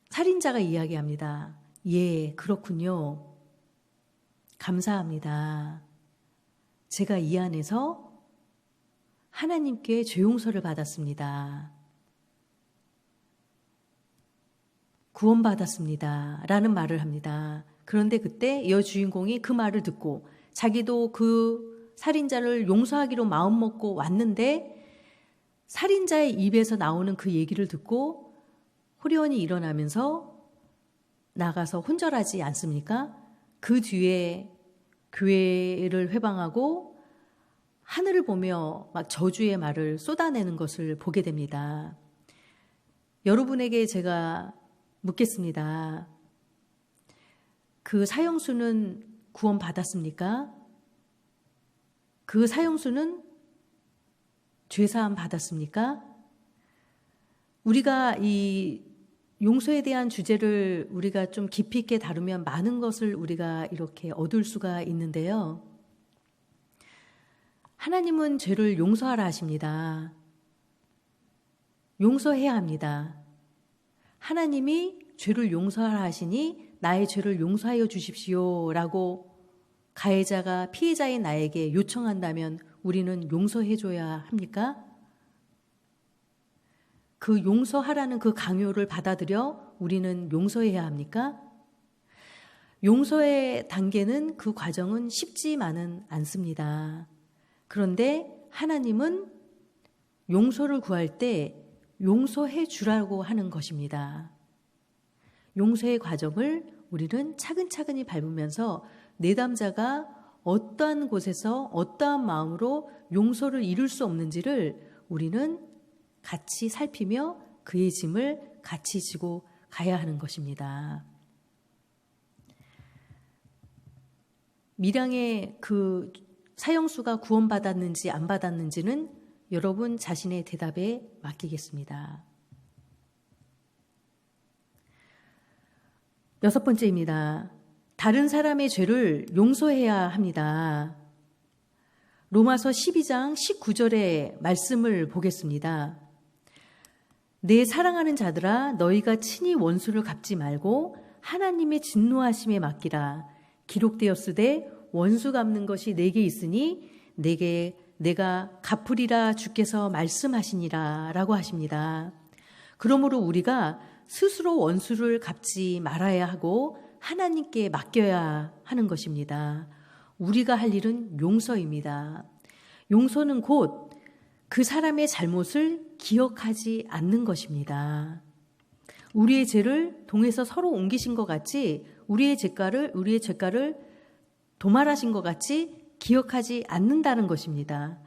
살인자가 이야기합니다. 예, 그렇군요. 감사합니다. 제가 이 안에서 하나님께 죄 용서를 받았습니다. 구원받았습니다. 라는 말을 합니다. 그런데 그때 여주인공이 그 말을 듣고 자기도 그 살인자를 용서하기로 마음먹고 왔는데 살인자의 입에서 나오는 그 얘기를 듣고 호리원이 일어나면서 나가서 혼절하지 않습니까? 그 뒤에 교회를 회방하고 하늘을 보며 막 저주의 말을 쏟아내는 것을 보게 됩니다. 여러분에게 제가 묻겠습니다. 그 사형수는 구원받았습니까? 그 사형수는 죄사함 받았습니까? 우리가 이 용서에 대한 주제를 우리가 좀 깊이 있게 다루면 많은 것을 우리가 이렇게 얻을 수가 있는데요. 하나님은 죄를 용서하라 하십니다. 용서해야 합니다. 하나님이 죄를 용서하라 하시니 나의 죄를 용서하여 주십시오 라고 가해자가 피해자인 나에게 요청한다면 우리는 용서해줘야 합니까? 그 용서하라는 그 강요를 받아들여 우리는 용서해야 합니까? 용서의 단계는 그 과정은 쉽지만은 않습니다. 그런데 하나님은 용서를 구할 때 용서해 주라고 하는 것입니다. 용서의 과정을 우리는 차근차근히 밟으면서 내담자가 어떠한 곳에서 어떠한 마음으로 용서를 이룰 수 없는지를 우리는 같이 살피며 그의 짐을 같이 지고 가야 하는 것입니다. 밀양의 그 사형수가 구원받았는지 안 받았는지는 여러분 자신의 대답에 맡기겠습니다. 6번째입니다. 다른 사람의 죄를 용서해야 합니다. 로마서 12장 19절의 말씀을 보겠습니다. 내 사랑하는 자들아 너희가 친히 원수를 갚지 말고 하나님의 진노하심에 맡기라. 기록되었으되 원수 갚는 것이 내게 있으니 내가 갚으리라 주께서 말씀하시니라 라고 하십니다. 그러므로 우리가 스스로 원수를 갚지 말아야 하고 하나님께 맡겨야 하는 것입니다. 우리가 할 일은 용서입니다. 용서는 곧 그 사람의 잘못을 기억하지 않는 것입니다. 우리의 죄를 동에서 서로 옮기신 것 같이 우리의 죄가를 도말하신 것 같이 기억하지 않는다는 것입니다.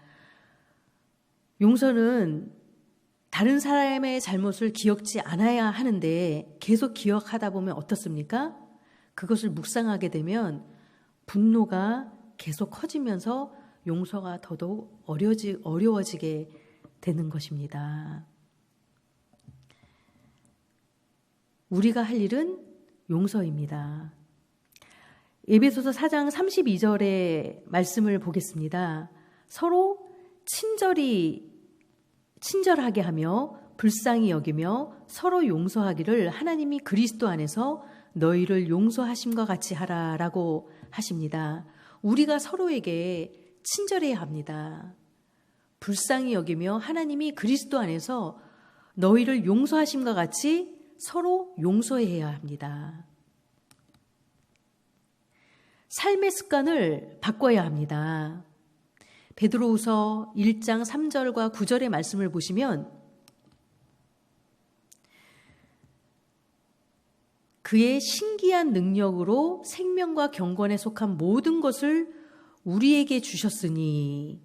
용서는 다른 사람의 잘못을 기억지 않아야 하는데 계속 기억하다 보면 어떻습니까? 그것을 묵상하게 되면 분노가 계속 커지면서 용서가 더더욱 어려워지게 되는 것입니다. 우리가 할 일은 용서입니다. 에베소서 4장 32절의 말씀을 보겠습니다. 서로 친절하게 하며 불쌍히 여기며 서로 용서하기를 하나님이 그리스도 안에서 너희를 용서하심과 같이 하라라고 하십니다. 우리가 서로에게 친절해야 합니다. 불쌍히 여기며 하나님이 그리스도 안에서 너희를 용서하심과 같이 서로 용서해야 합니다. 삶의 습관을 바꿔야 합니다. 베드로후서 1장 3절과 9절의 말씀을 보시면 그의 신기한 능력으로 생명과 경건에 속한 모든 것을 우리에게 주셨으니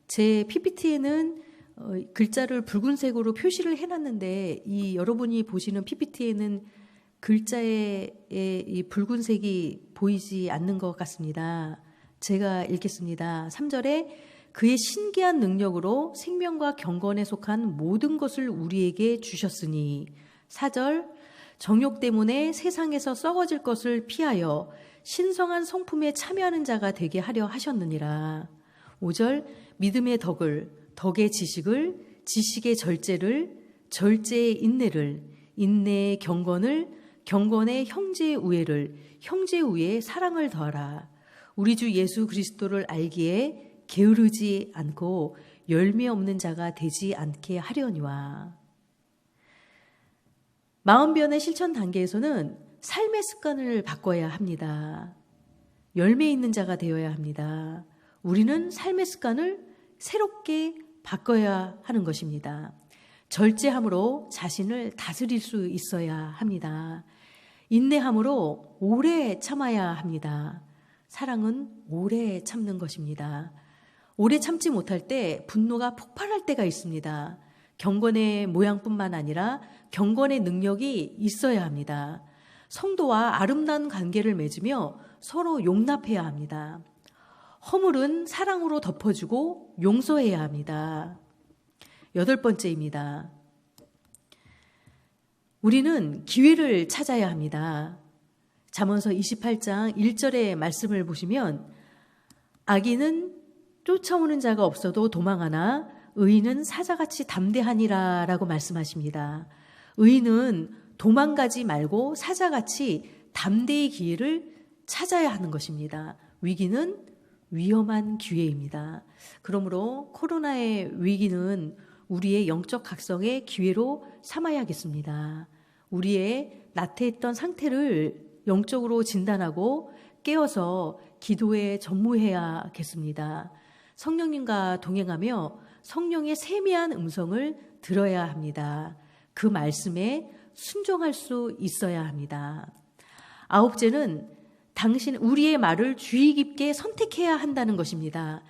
제 PPT에는 글자를 붉은색으로 표시를 해놨는데 여러분이 보시는 PPT에는 글자의 이 붉은색이 보이지 않는 것 같습니다. 제가 읽겠습니다. 3절에 그의 신기한 능력으로 생명과 경건에 속한 모든 것을 우리에게 주셨으니 4절 정욕 때문에 세상에서 썩어질 것을 피하여 신성한 성품에 참여하는 자가 되게 하려 하셨느니라. 5절 믿음의 덕의 지식을, 지식의 절제를, 절제의 인내를, 인내의 경건을, 경건의 형제의 우애를, 형제의 우애에 사랑을 더하라. 우리 주 예수 그리스도를 알기에 게으르지 않고 열매 없는 자가 되지 않게 하려니와. 마음변의 실천 단계에서는 삶의 습관을 바꿔야 합니다. 열매 있는 자가 되어야 합니다. 우리는 삶의 습관을 새롭게 바꿔야 하는 것입니다. 절제함으로 자신을 다스릴 수 있어야 합니다. 인내함으로 오래 참아야 합니다. 사랑은 오래 참는 것입니다. 오래 참지 못할 때 분노가 폭발할 때가 있습니다. 경건의 모양뿐만 아니라 경건의 능력이 있어야 합니다. 성도와 아름다운 관계를 맺으며 서로 용납해야 합니다. 허물은 사랑으로 덮어주고 용서해야 합니다. 8번째입니다. 우리는 기회를 찾아야 합니다. 잠언서 28장 1절의 말씀을 보시면 악인은 쫓아오는 자가 없어도 도망하나 의인은 사자같이 담대하니라 라고 말씀하십니다. 의인은 도망가지 말고 사자같이 담대히 기회를 찾아야 하는 것입니다. 위기는 위험한 기회입니다. 그러므로 코로나의 위기는 우리의 영적 각성의 기회로 삼아야겠습니다. 우리의 나태했던 상태를 영적으로 진단하고 깨어서 기도에 전무해야겠습니다. 성령님과 동행하며 성령의 세미한 음성을 들어야 합니다. 그 말씀에 순종할 수 있어야 합니다. 9째는 우리의 말을 주의 깊게 선택해야 한다는 것입니다.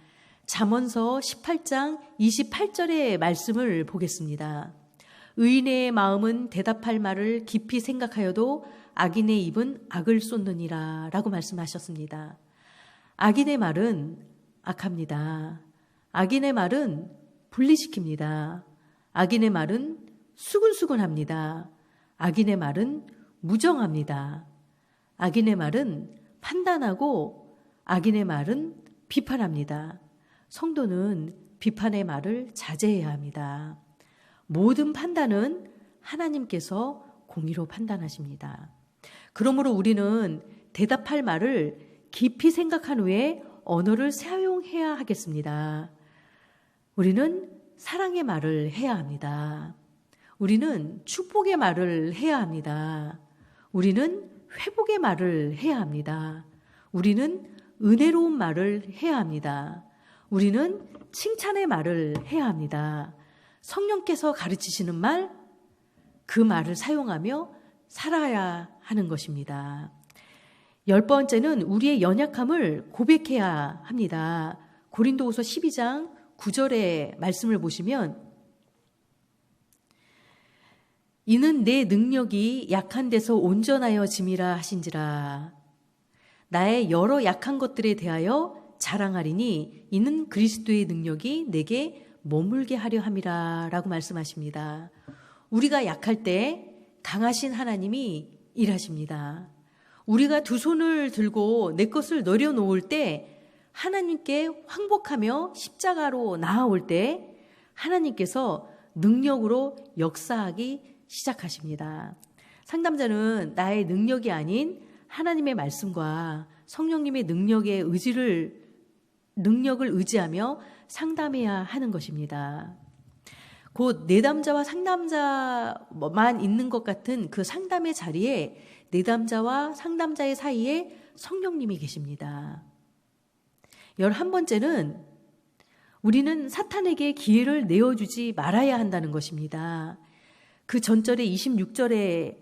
잠언서 18장 28절의 말씀을 보겠습니다. 의인의 마음은 대답할 말을 깊이 생각하여도 악인의 입은 악을 쏟느니라 라고 말씀하셨습니다. 악인의 말은 악합니다. 악인의 말은 분리시킵니다. 악인의 말은 수근수근합니다. 악인의 말은 무정합니다. 악인의 말은 판단하고 악인의 말은 비판합니다. 성도는 비판의 말을 자제해야 합니다. 모든 판단은 하나님께서 공의로 판단하십니다. 그러므로 우리는 대답할 말을 깊이 생각한 후에 언어를 사용해야 하겠습니다. 우리는 사랑의 말을 해야 합니다. 우리는 축복의 말을 해야 합니다. 우리는 회복의 말을 해야 합니다. 우리는 은혜로운 말을 해야 합니다. 우리는 칭찬의 말을 해야 합니다. 성령께서 가르치시는 말, 그 말을 사용하며 살아야 하는 것입니다. 10번째는 우리의 연약함을 고백해야 합니다. 고린도후서 12장 9절의 말씀을 보시면 이는 내 능력이 약한 데서 온전하여 짐이라 하신지라. 나의 여러 약한 것들에 대하여 자랑하리니 이는 그리스도의 능력이 내게 머물게 하려 함이라 라고 말씀하십니다. 우리가 약할 때 강하신 하나님이 일하십니다. 우리가 두 손을 들고 내 것을 내려놓을 때 하나님께 항복하며 십자가로 나아올 때 하나님께서 능력으로 역사하기 시작하십니다. 상담자는 나의 능력이 아닌 하나님의 말씀과 성령님의 능력을 의지하며 상담해야 하는 것입니다. 곧 내담자와 상담자만 있는 것 같은 그 상담의 자리에 내담자와 상담자의 사이에 성령님이 계십니다. 11번째는 우리는 사탄에게 기회를 내어주지 말아야 한다는 것입니다. 그 전절에 27절에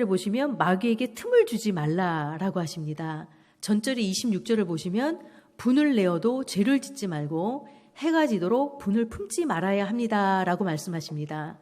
보시면 마귀에게 틈을 주지 말라라고 하십니다. 전절에 26절을 보시면 분을 내어도 죄를 짓지 말고 해가 지도록 분을 품지 말아야 합니다라고 말씀하십니다.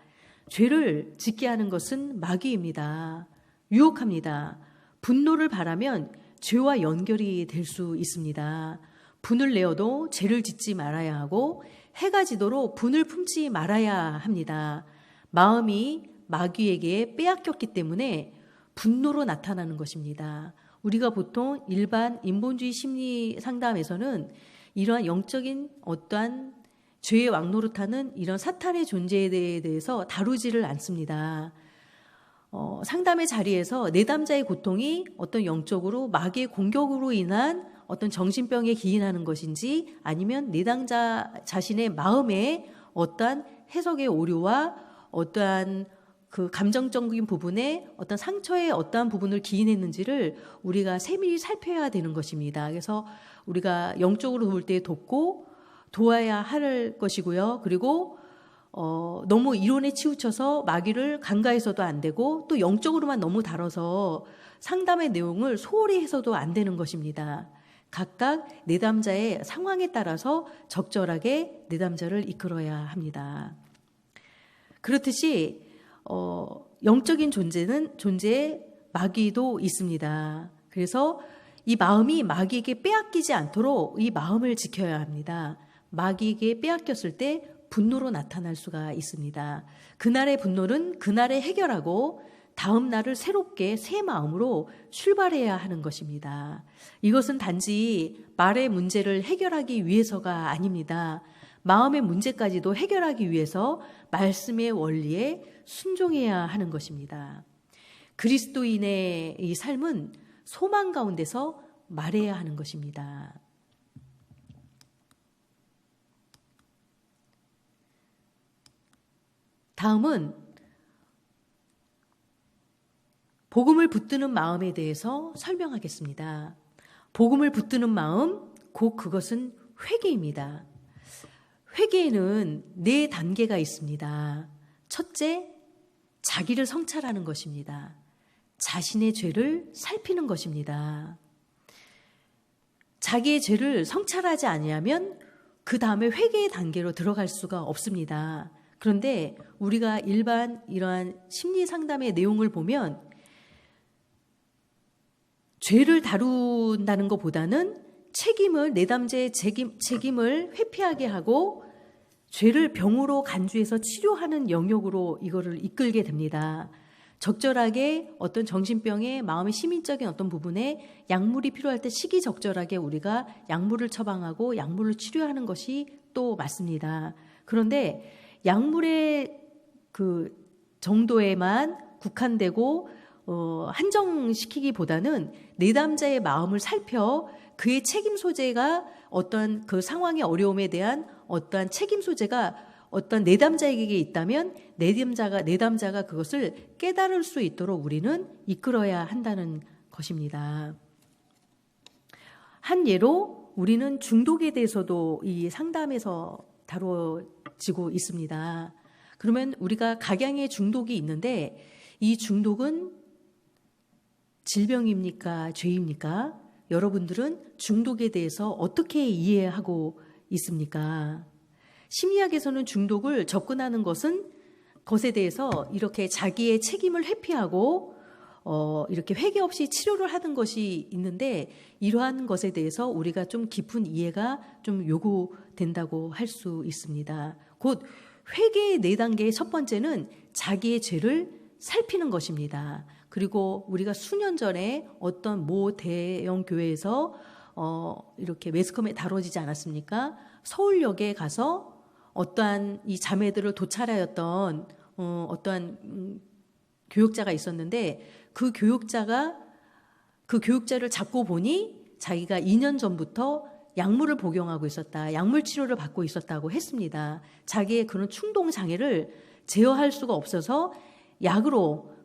죄를 짓게 하는 것은 마귀입니다. 유혹합니다. 분노를 바라면 죄와 연결이 될 수 있습니다. 분을 내어도 죄를 짓지 말아야 하고 해가 지도록 분을 품지 말아야 합니다. 마음이 마귀에게 빼앗겼기 때문에 분노로 나타나는 것입니다. 우리가 보통 일반 인본주의 심리 상담에서는 이러한 영적인 어떠한 죄의 왕노릇하는 이런 사탄의 존재에 대해서 다루지를 않습니다. 상담의 자리에서 내담자의 고통이 어떤 영적으로 마귀의 공격으로 인한 어떤 정신병에 기인하는 것인지 아니면 내담자 자신의 마음에 어떠한 해석의 오류와 어떠한 그 감정적인 부분에 어떤 상처의 어떠한 부분을 기인했는지를 우리가 세밀히 살펴야 되는 것입니다. 그래서 우리가 영적으로 도울 때 도와야 할 것이고요. 그리고 너무 이론에 치우쳐서 마귀를 간과해서도 안 되고 또 영적으로만 너무 다뤄서 상담의 내용을 소홀히 해서도 안 되는 것입니다. 각각 내담자의 상황에 따라서 적절하게 내담자를 이끌어야 합니다. 그렇듯이 영적인 존재에 마귀도 있습니다. 그래서 이 마음이 마귀에게 빼앗기지 않도록 이 마음을 지켜야 합니다. 마귀에게 빼앗겼을 때 분노로 나타날 수가 있습니다. 그날의 분노는 그날에 해결하고 다음 날을 새롭게 새 마음으로 출발해야 하는 것입니다. 이것은 단지 말의 문제를 해결하기 위해서가 아닙니다. 마음의 문제까지도 해결하기 위해서 말씀의 원리에 순종해야 하는 것입니다. 그리스도인의 이 삶은 소망 가운데서 말해야 하는 것입니다. 다음은 복음을 붙드는 마음에 대해서 설명하겠습니다. 복음을 붙드는 마음, 곧 그것은 회개입니다. 회개에는 4단계가 있습니다. 첫째, 자기를 성찰하는 것입니다. 자신의 죄를 살피는 것입니다. 자기의 죄를 성찰하지 아니하면 그 다음에 회개의 단계로 들어갈 수가 없습니다. 그런데 우리가 일반 이러한 심리 상담의 내용을 보면 죄를 다룬다는 것보다는 내담자의 책임을 회피하게 하고 죄를 병으로 간주해서 치료하는 영역으로 이거를 이끌게 됩니다. 적절하게 어떤 정신병의 마음의 시민적인 어떤 부분에 약물이 필요할 때 시기적절하게 우리가 약물을 처방하고 약물을 치료하는 것이 또 맞습니다. 그런데 약물의 그 정도에만 국한되고 한정시키기보다는 내담자의 마음을 살펴 그의 책임 소재가 어떤 그 상황의 어려움에 대한 어떠한 책임 소재가 어떤 내담자에게 있다면 내담자가 그것을 깨달을 수 있도록 우리는 이끌어야 한다는 것입니다. 한 예로 우리는 중독에 대해서도 이 상담에서 다뤄지고 있습니다. 그러면 우리가 각양의 중독이 있는데 이 중독은 질병입니까? 죄입니까? 여러분들은 중독에 대해서 어떻게 이해하고 있습니까? 심리학에서는 중독을 접근하는 것에 대해서 이렇게 자기의 책임을 회피하고 이렇게 회개 없이 치료를 하는 것이 있는데 이러한 것에 대해서 우리가 좀 깊은 이해가 좀 요구된다고 할 수 있습니다. 곧 회개의 4단계의 첫 번째는 자기의 죄를 살피는 것입니다. 그리고 우리가 수년 전에 어떤 모 대형 교회에서 이렇게 매스컴에 다뤄지지 않았습니까? 서울역에 가서 어떠한 이 자매들을 도찰하였던 어떠한 교육자가 있었는데 그 교육자를 잡고 보니 자기가 2년 전부터 약물을 복용하고 있었다. 약물 치료를 받고 있었다고 했습니다. 자기의 그런 충동 장애를 제어할 수가 없어서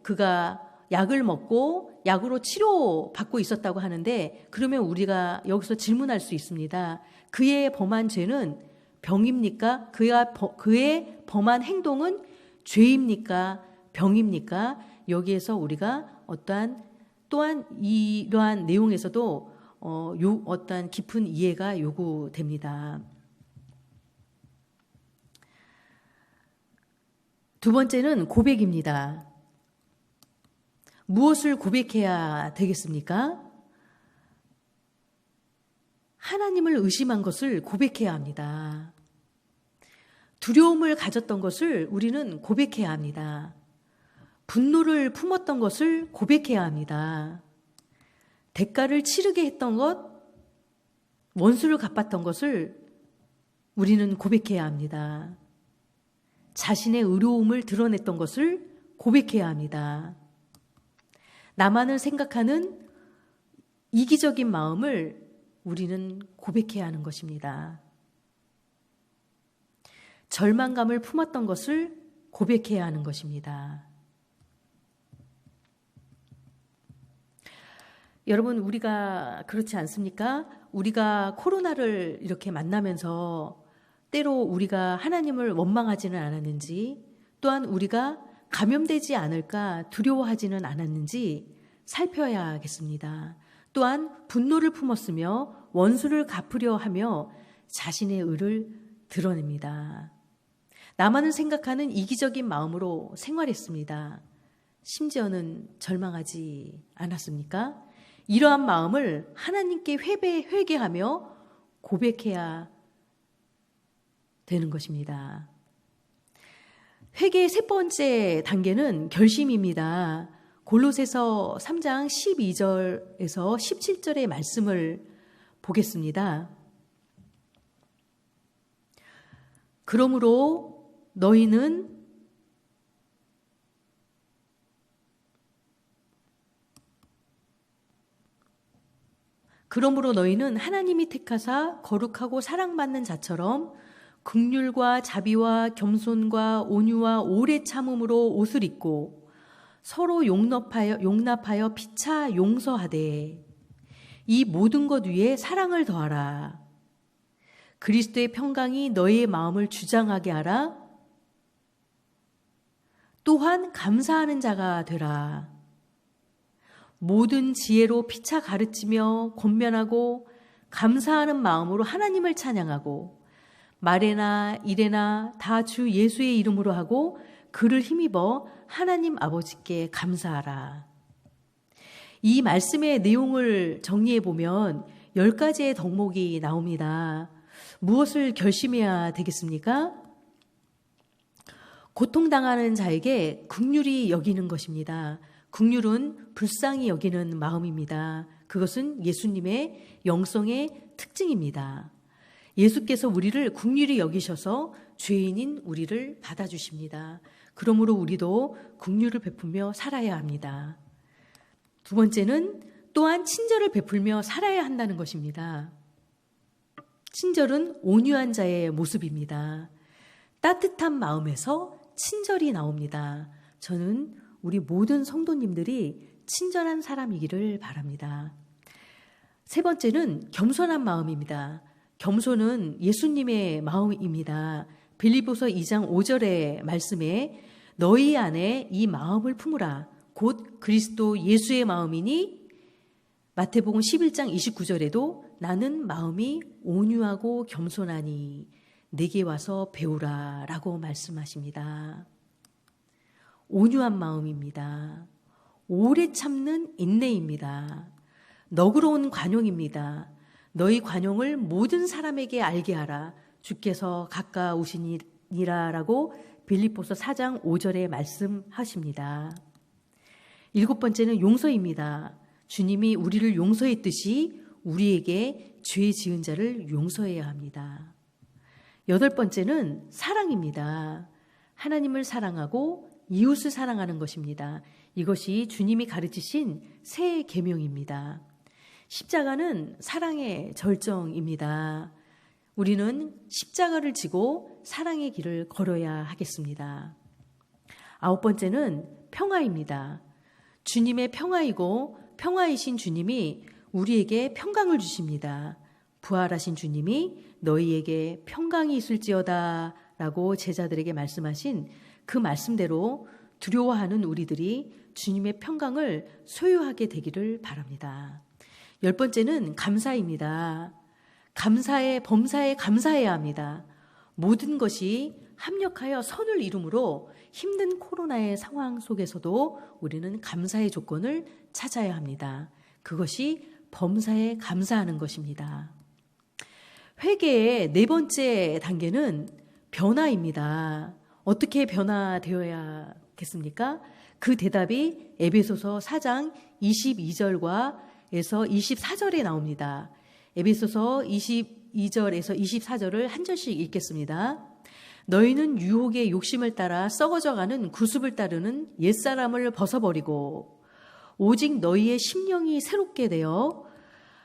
그가 약을 먹고 약으로 치료받고 있었다고 하는데 그러면 우리가 여기서 질문할 수 있습니다. 그의 범한 죄는 병입니까? 그의 범한 행동은 죄입니까? 병입니까? 여기에서 우리가 또한 이러한 내용에서도 어떠한 깊은 이해가 요구됩니다. 두 번째는 고백입니다. 무엇을 고백해야 되겠습니까? 하나님을 의심한 것을 고백해야 합니다. 두려움을 가졌던 것을 우리는 고백해야 합니다. 분노를 품었던 것을 고백해야 합니다. 대가를 치르게 했던 것, 원수를 갚았던 것을 우리는 고백해야 합니다. 자신의 의로움을 드러냈던 것을 고백해야 합니다. 나만을 생각하는 이기적인 마음을 우리는 고백해야 하는 것입니다. 절망감을 품었던 것을 고백해야 하는 것입니다. 여러분, 우리가 그렇지 않습니까? 우리가 코로나를 이렇게 만나면서 때로 우리가 하나님을 원망하지는 않았는지, 또한 우리가 감염되지 않을까 두려워하지는 않았는지 살펴야겠습니다. 또한 분노를 품었으며 원수를 갚으려 하며 자신의 의를 드러냅니다. 나만을 생각하는 이기적인 마음으로 생활했습니다. 심지어는 절망하지 않았습니까? 이러한 마음을 하나님께 회개하며 고백해야 되는 것입니다. 회개의 세 번째 단계는 결심입니다. 골로새서 3장 12절에서 17절의 말씀을 보겠습니다. 그러므로 너희는 하나님이 택하사 거룩하고 사랑받는 자처럼 긍휼과 자비와 겸손과 온유와 오래 참음으로 옷을 입고 서로 용납하여 피차 용서하되 이 모든 것 위에 사랑을 더하라. 그리스도의 평강이 너희의 마음을 주장하게 하라. 또한 감사하는 자가 되라. 모든 지혜로 피차 가르치며 권면하고 감사하는 마음으로 하나님을 찬양하고 말에나 일에나 다 주 예수의 이름으로 하고 그를 힘입어 하나님 아버지께 감사하라. 이 말씀의 내용을 정리해 보면 10가지의 덕목이 나옵니다. 무엇을 결심해야 되겠습니까? 고통당하는 자에게 긍휼히 여기는 것입니다. 긍휼은 불쌍히 여기는 마음입니다. 그것은 예수님의 영성의 특징입니다. 예수께서 우리를 긍휼히 여기셔서 죄인인 우리를 받아주십니다. 그러므로 우리도 긍휼을 베풀며 살아야 합니다. 두 번째는 또한 친절을 베풀며 살아야 한다는 것입니다. 친절은 온유한 자의 모습입니다. 따뜻한 마음에서 친절이 나옵니다. 저는 우리 모든 성도님들이 친절한 사람이기를 바랍니다. 세 번째는 겸손한 마음입니다. 겸손은 예수님의 마음입니다. 빌립보서 2장 5절의 말씀에 너희 안에 이 마음을 품으라. 곧 그리스도 예수의 마음이니 마태복음 11장 29절에도 나는 마음이 온유하고 겸손하니 내게 와서 배우라 라고 말씀하십니다. 온유한 마음입니다. 오래 참는 인내입니다. 너그러운 관용입니다. 너희 관용을 모든 사람에게 알게 하라. 주께서 가까우시니라 라고 빌립보서 4장 5절에 말씀하십니다. 일곱 번째는 용서입니다. 주님이 우리를 용서했듯이 우리에게 죄 지은 자를 용서해야 합니다. 여덟 번째는 사랑입니다. 하나님을 사랑하고 이웃을 사랑하는 것입니다. 이것이 주님이 가르치신 새 계명입니다. 십자가는 사랑의 절정입니다. 우리는 십자가를 지고 사랑의 길을 걸어야 하겠습니다. 아홉 번째는 평화입니다. 주님의 평화이고 평화이신 주님이 우리에게 평강을 주십니다. 부활하신 주님이 너희에게 평강이 있을지어다 라고 제자들에게 말씀하신 그 말씀대로 두려워하는 우리들이 주님의 평강을 소유하게 되기를 바랍니다. 열 번째는 감사입니다. 범사에 감사해야 합니다. 모든 것이 합력하여 선을 이루므로 힘든 코로나의 상황 속에서도 우리는 감사의 조건을 찾아야 합니다. 그것이 범사에 감사하는 것입니다. 회개의 네 번째 단계는 변화입니다. 어떻게 변화되어야겠습니까? 그 대답이 에베소서 4장 22절과 에서 24절에 나옵니다. 에베소서 22절에서 24절을 한 절씩 읽겠습니다. 너희는 유혹의 욕심을 따라 썩어져가는 구습을 따르는 옛사람을 벗어버리고 오직 너희의 심령이 새롭게 되어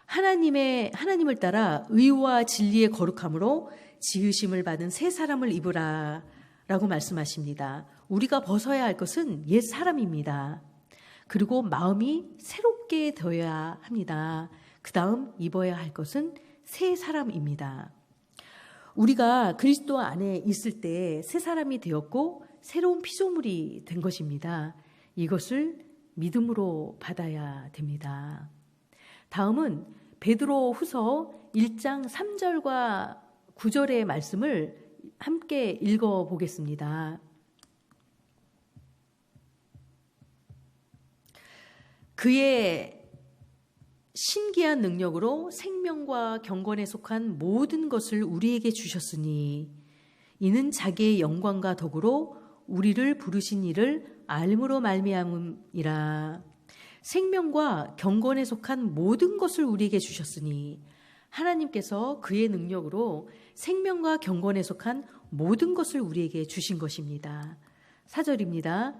하나님을 따라 의와 진리의 거룩함으로 지으심을 받은 새 사람을 입으라 라고 말씀하십니다. 우리가 벗어야 할 것은 옛 사람입니다. 그리고 마음이 새롭게 되어야 합니다. 그 다음 입어야 할 것은 새 사람입니다. 우리가 그리스도 안에 있을 때 새 사람이 되었고 새로운 피조물이 된 것입니다. 이것을 믿음으로 받아야 됩니다. 다음은 베드로 후서 1장 3절과 9절의 말씀을 함께 읽어보겠습니다. 그의 신기한 능력으로 생명과 경건에 속한 모든 것을 우리에게 주셨으니 이는 자기의 영광과 덕으로 우리를 부르신 이를 알므로 말미암음이라. 생명과 경건에 속한 모든 것을 우리에게 주셨으니 하나님께서 그의 능력으로 생명과 경건에 속한 모든 것을 우리에게 주신 것입니다. 4절입니다.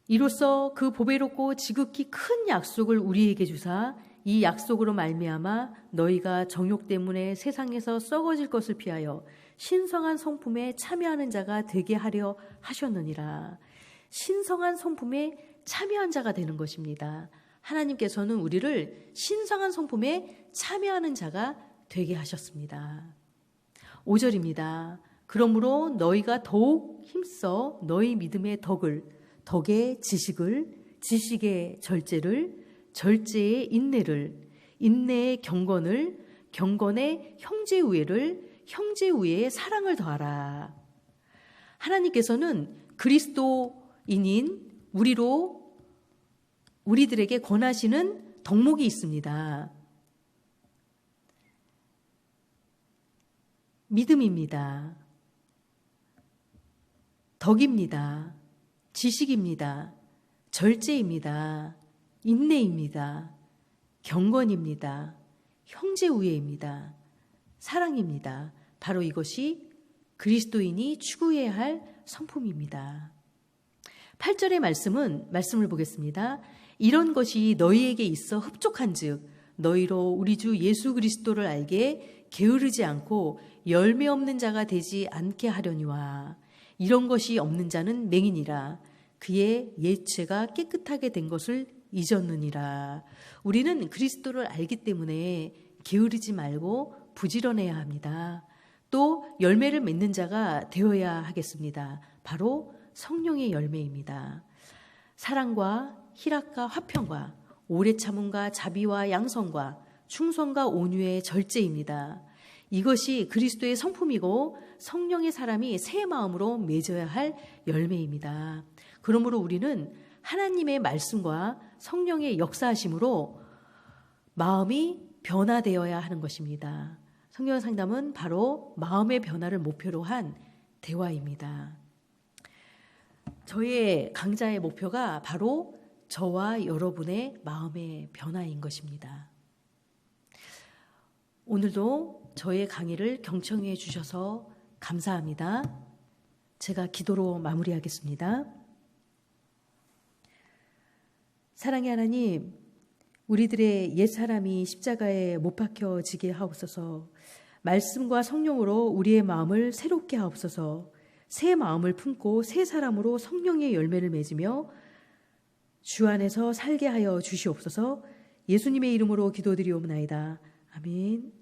이로써 그 보배롭고 지극히 큰 약속을 우리에게 주사 이 약속으로 말미암아 너희가 정욕 때문에 세상에서 썩어질 것을 피하여 신성한 성품에 참여하는 자가 되게 하려 하셨느니라. 신성한 성품에 참여한 자가 되는 것입니다. 하나님께서는 우리를 신성한 성품에 참여하는 자가 되게 하셨습니다. 5절입니다. 그러므로 너희가 더욱 힘써 너희 믿음의 덕의 지식을, 지식의 절제를, 절제의 인내를, 인내의 경건을, 경건의 형제우애를, 형제우애의 사랑을 더하라. 하나님께서는 그리스도인인 우리들에게 권하시는 덕목이 있습니다. 믿음입니다. 덕입니다. 지식입니다. 절제입니다. 인내입니다. 경건입니다. 형제우애입니다. 사랑입니다. 바로 이것이 그리스도인이 추구해야 할 성품입니다. 8절의 말씀을 보겠습니다. 이런 것이 너희에게 있어 흡족한즉 너희로 우리 주 예수 그리스도를 알게 게으르지 않고 열매 없는 자가 되지 않게 하려니와. 이런 것이 없는 자는 맹인이라. 그의 예체가 깨끗하게 된 것을 잊었느니라. 우리는 그리스도를 알기 때문에 게으르지 말고 부지런해야 합니다. 또 열매를 맺는 자가 되어야 하겠습니다. 바로 성령의 열매입니다. 사랑과 희락과 화평과 오래 참음과 자비와 양성과 충성과 온유의 절제입니다. 이것이 그리스도의 성품이고 성령의 사람이 새 마음으로 맺어야 할 열매입니다. 그러므로 우리는 하나님의 말씀과 성령의 역사하심으로 마음이 변화되어야 하는 것입니다. 성경 상담은 바로 마음의 변화를 목표로 한 대화입니다. 저의 강좌의 목표가 바로 저와 여러분의 마음의 변화인 것입니다. 오늘도 저의 강의를 경청해 주셔서 감사합니다. 제가 기도로 마무리하겠습니다. 사랑의 하나님, 우리들의 옛사람이 십자가에 못 박혀지게 하옵소서. 말씀과 성령으로 우리의 마음을 새롭게 하옵소서. 새 마음을 품고 새 사람으로 성령의 열매를 맺으며 주 안에서 살게 하여 주시옵소서. 예수님의 이름으로 기도드리옵나이다. 아멘.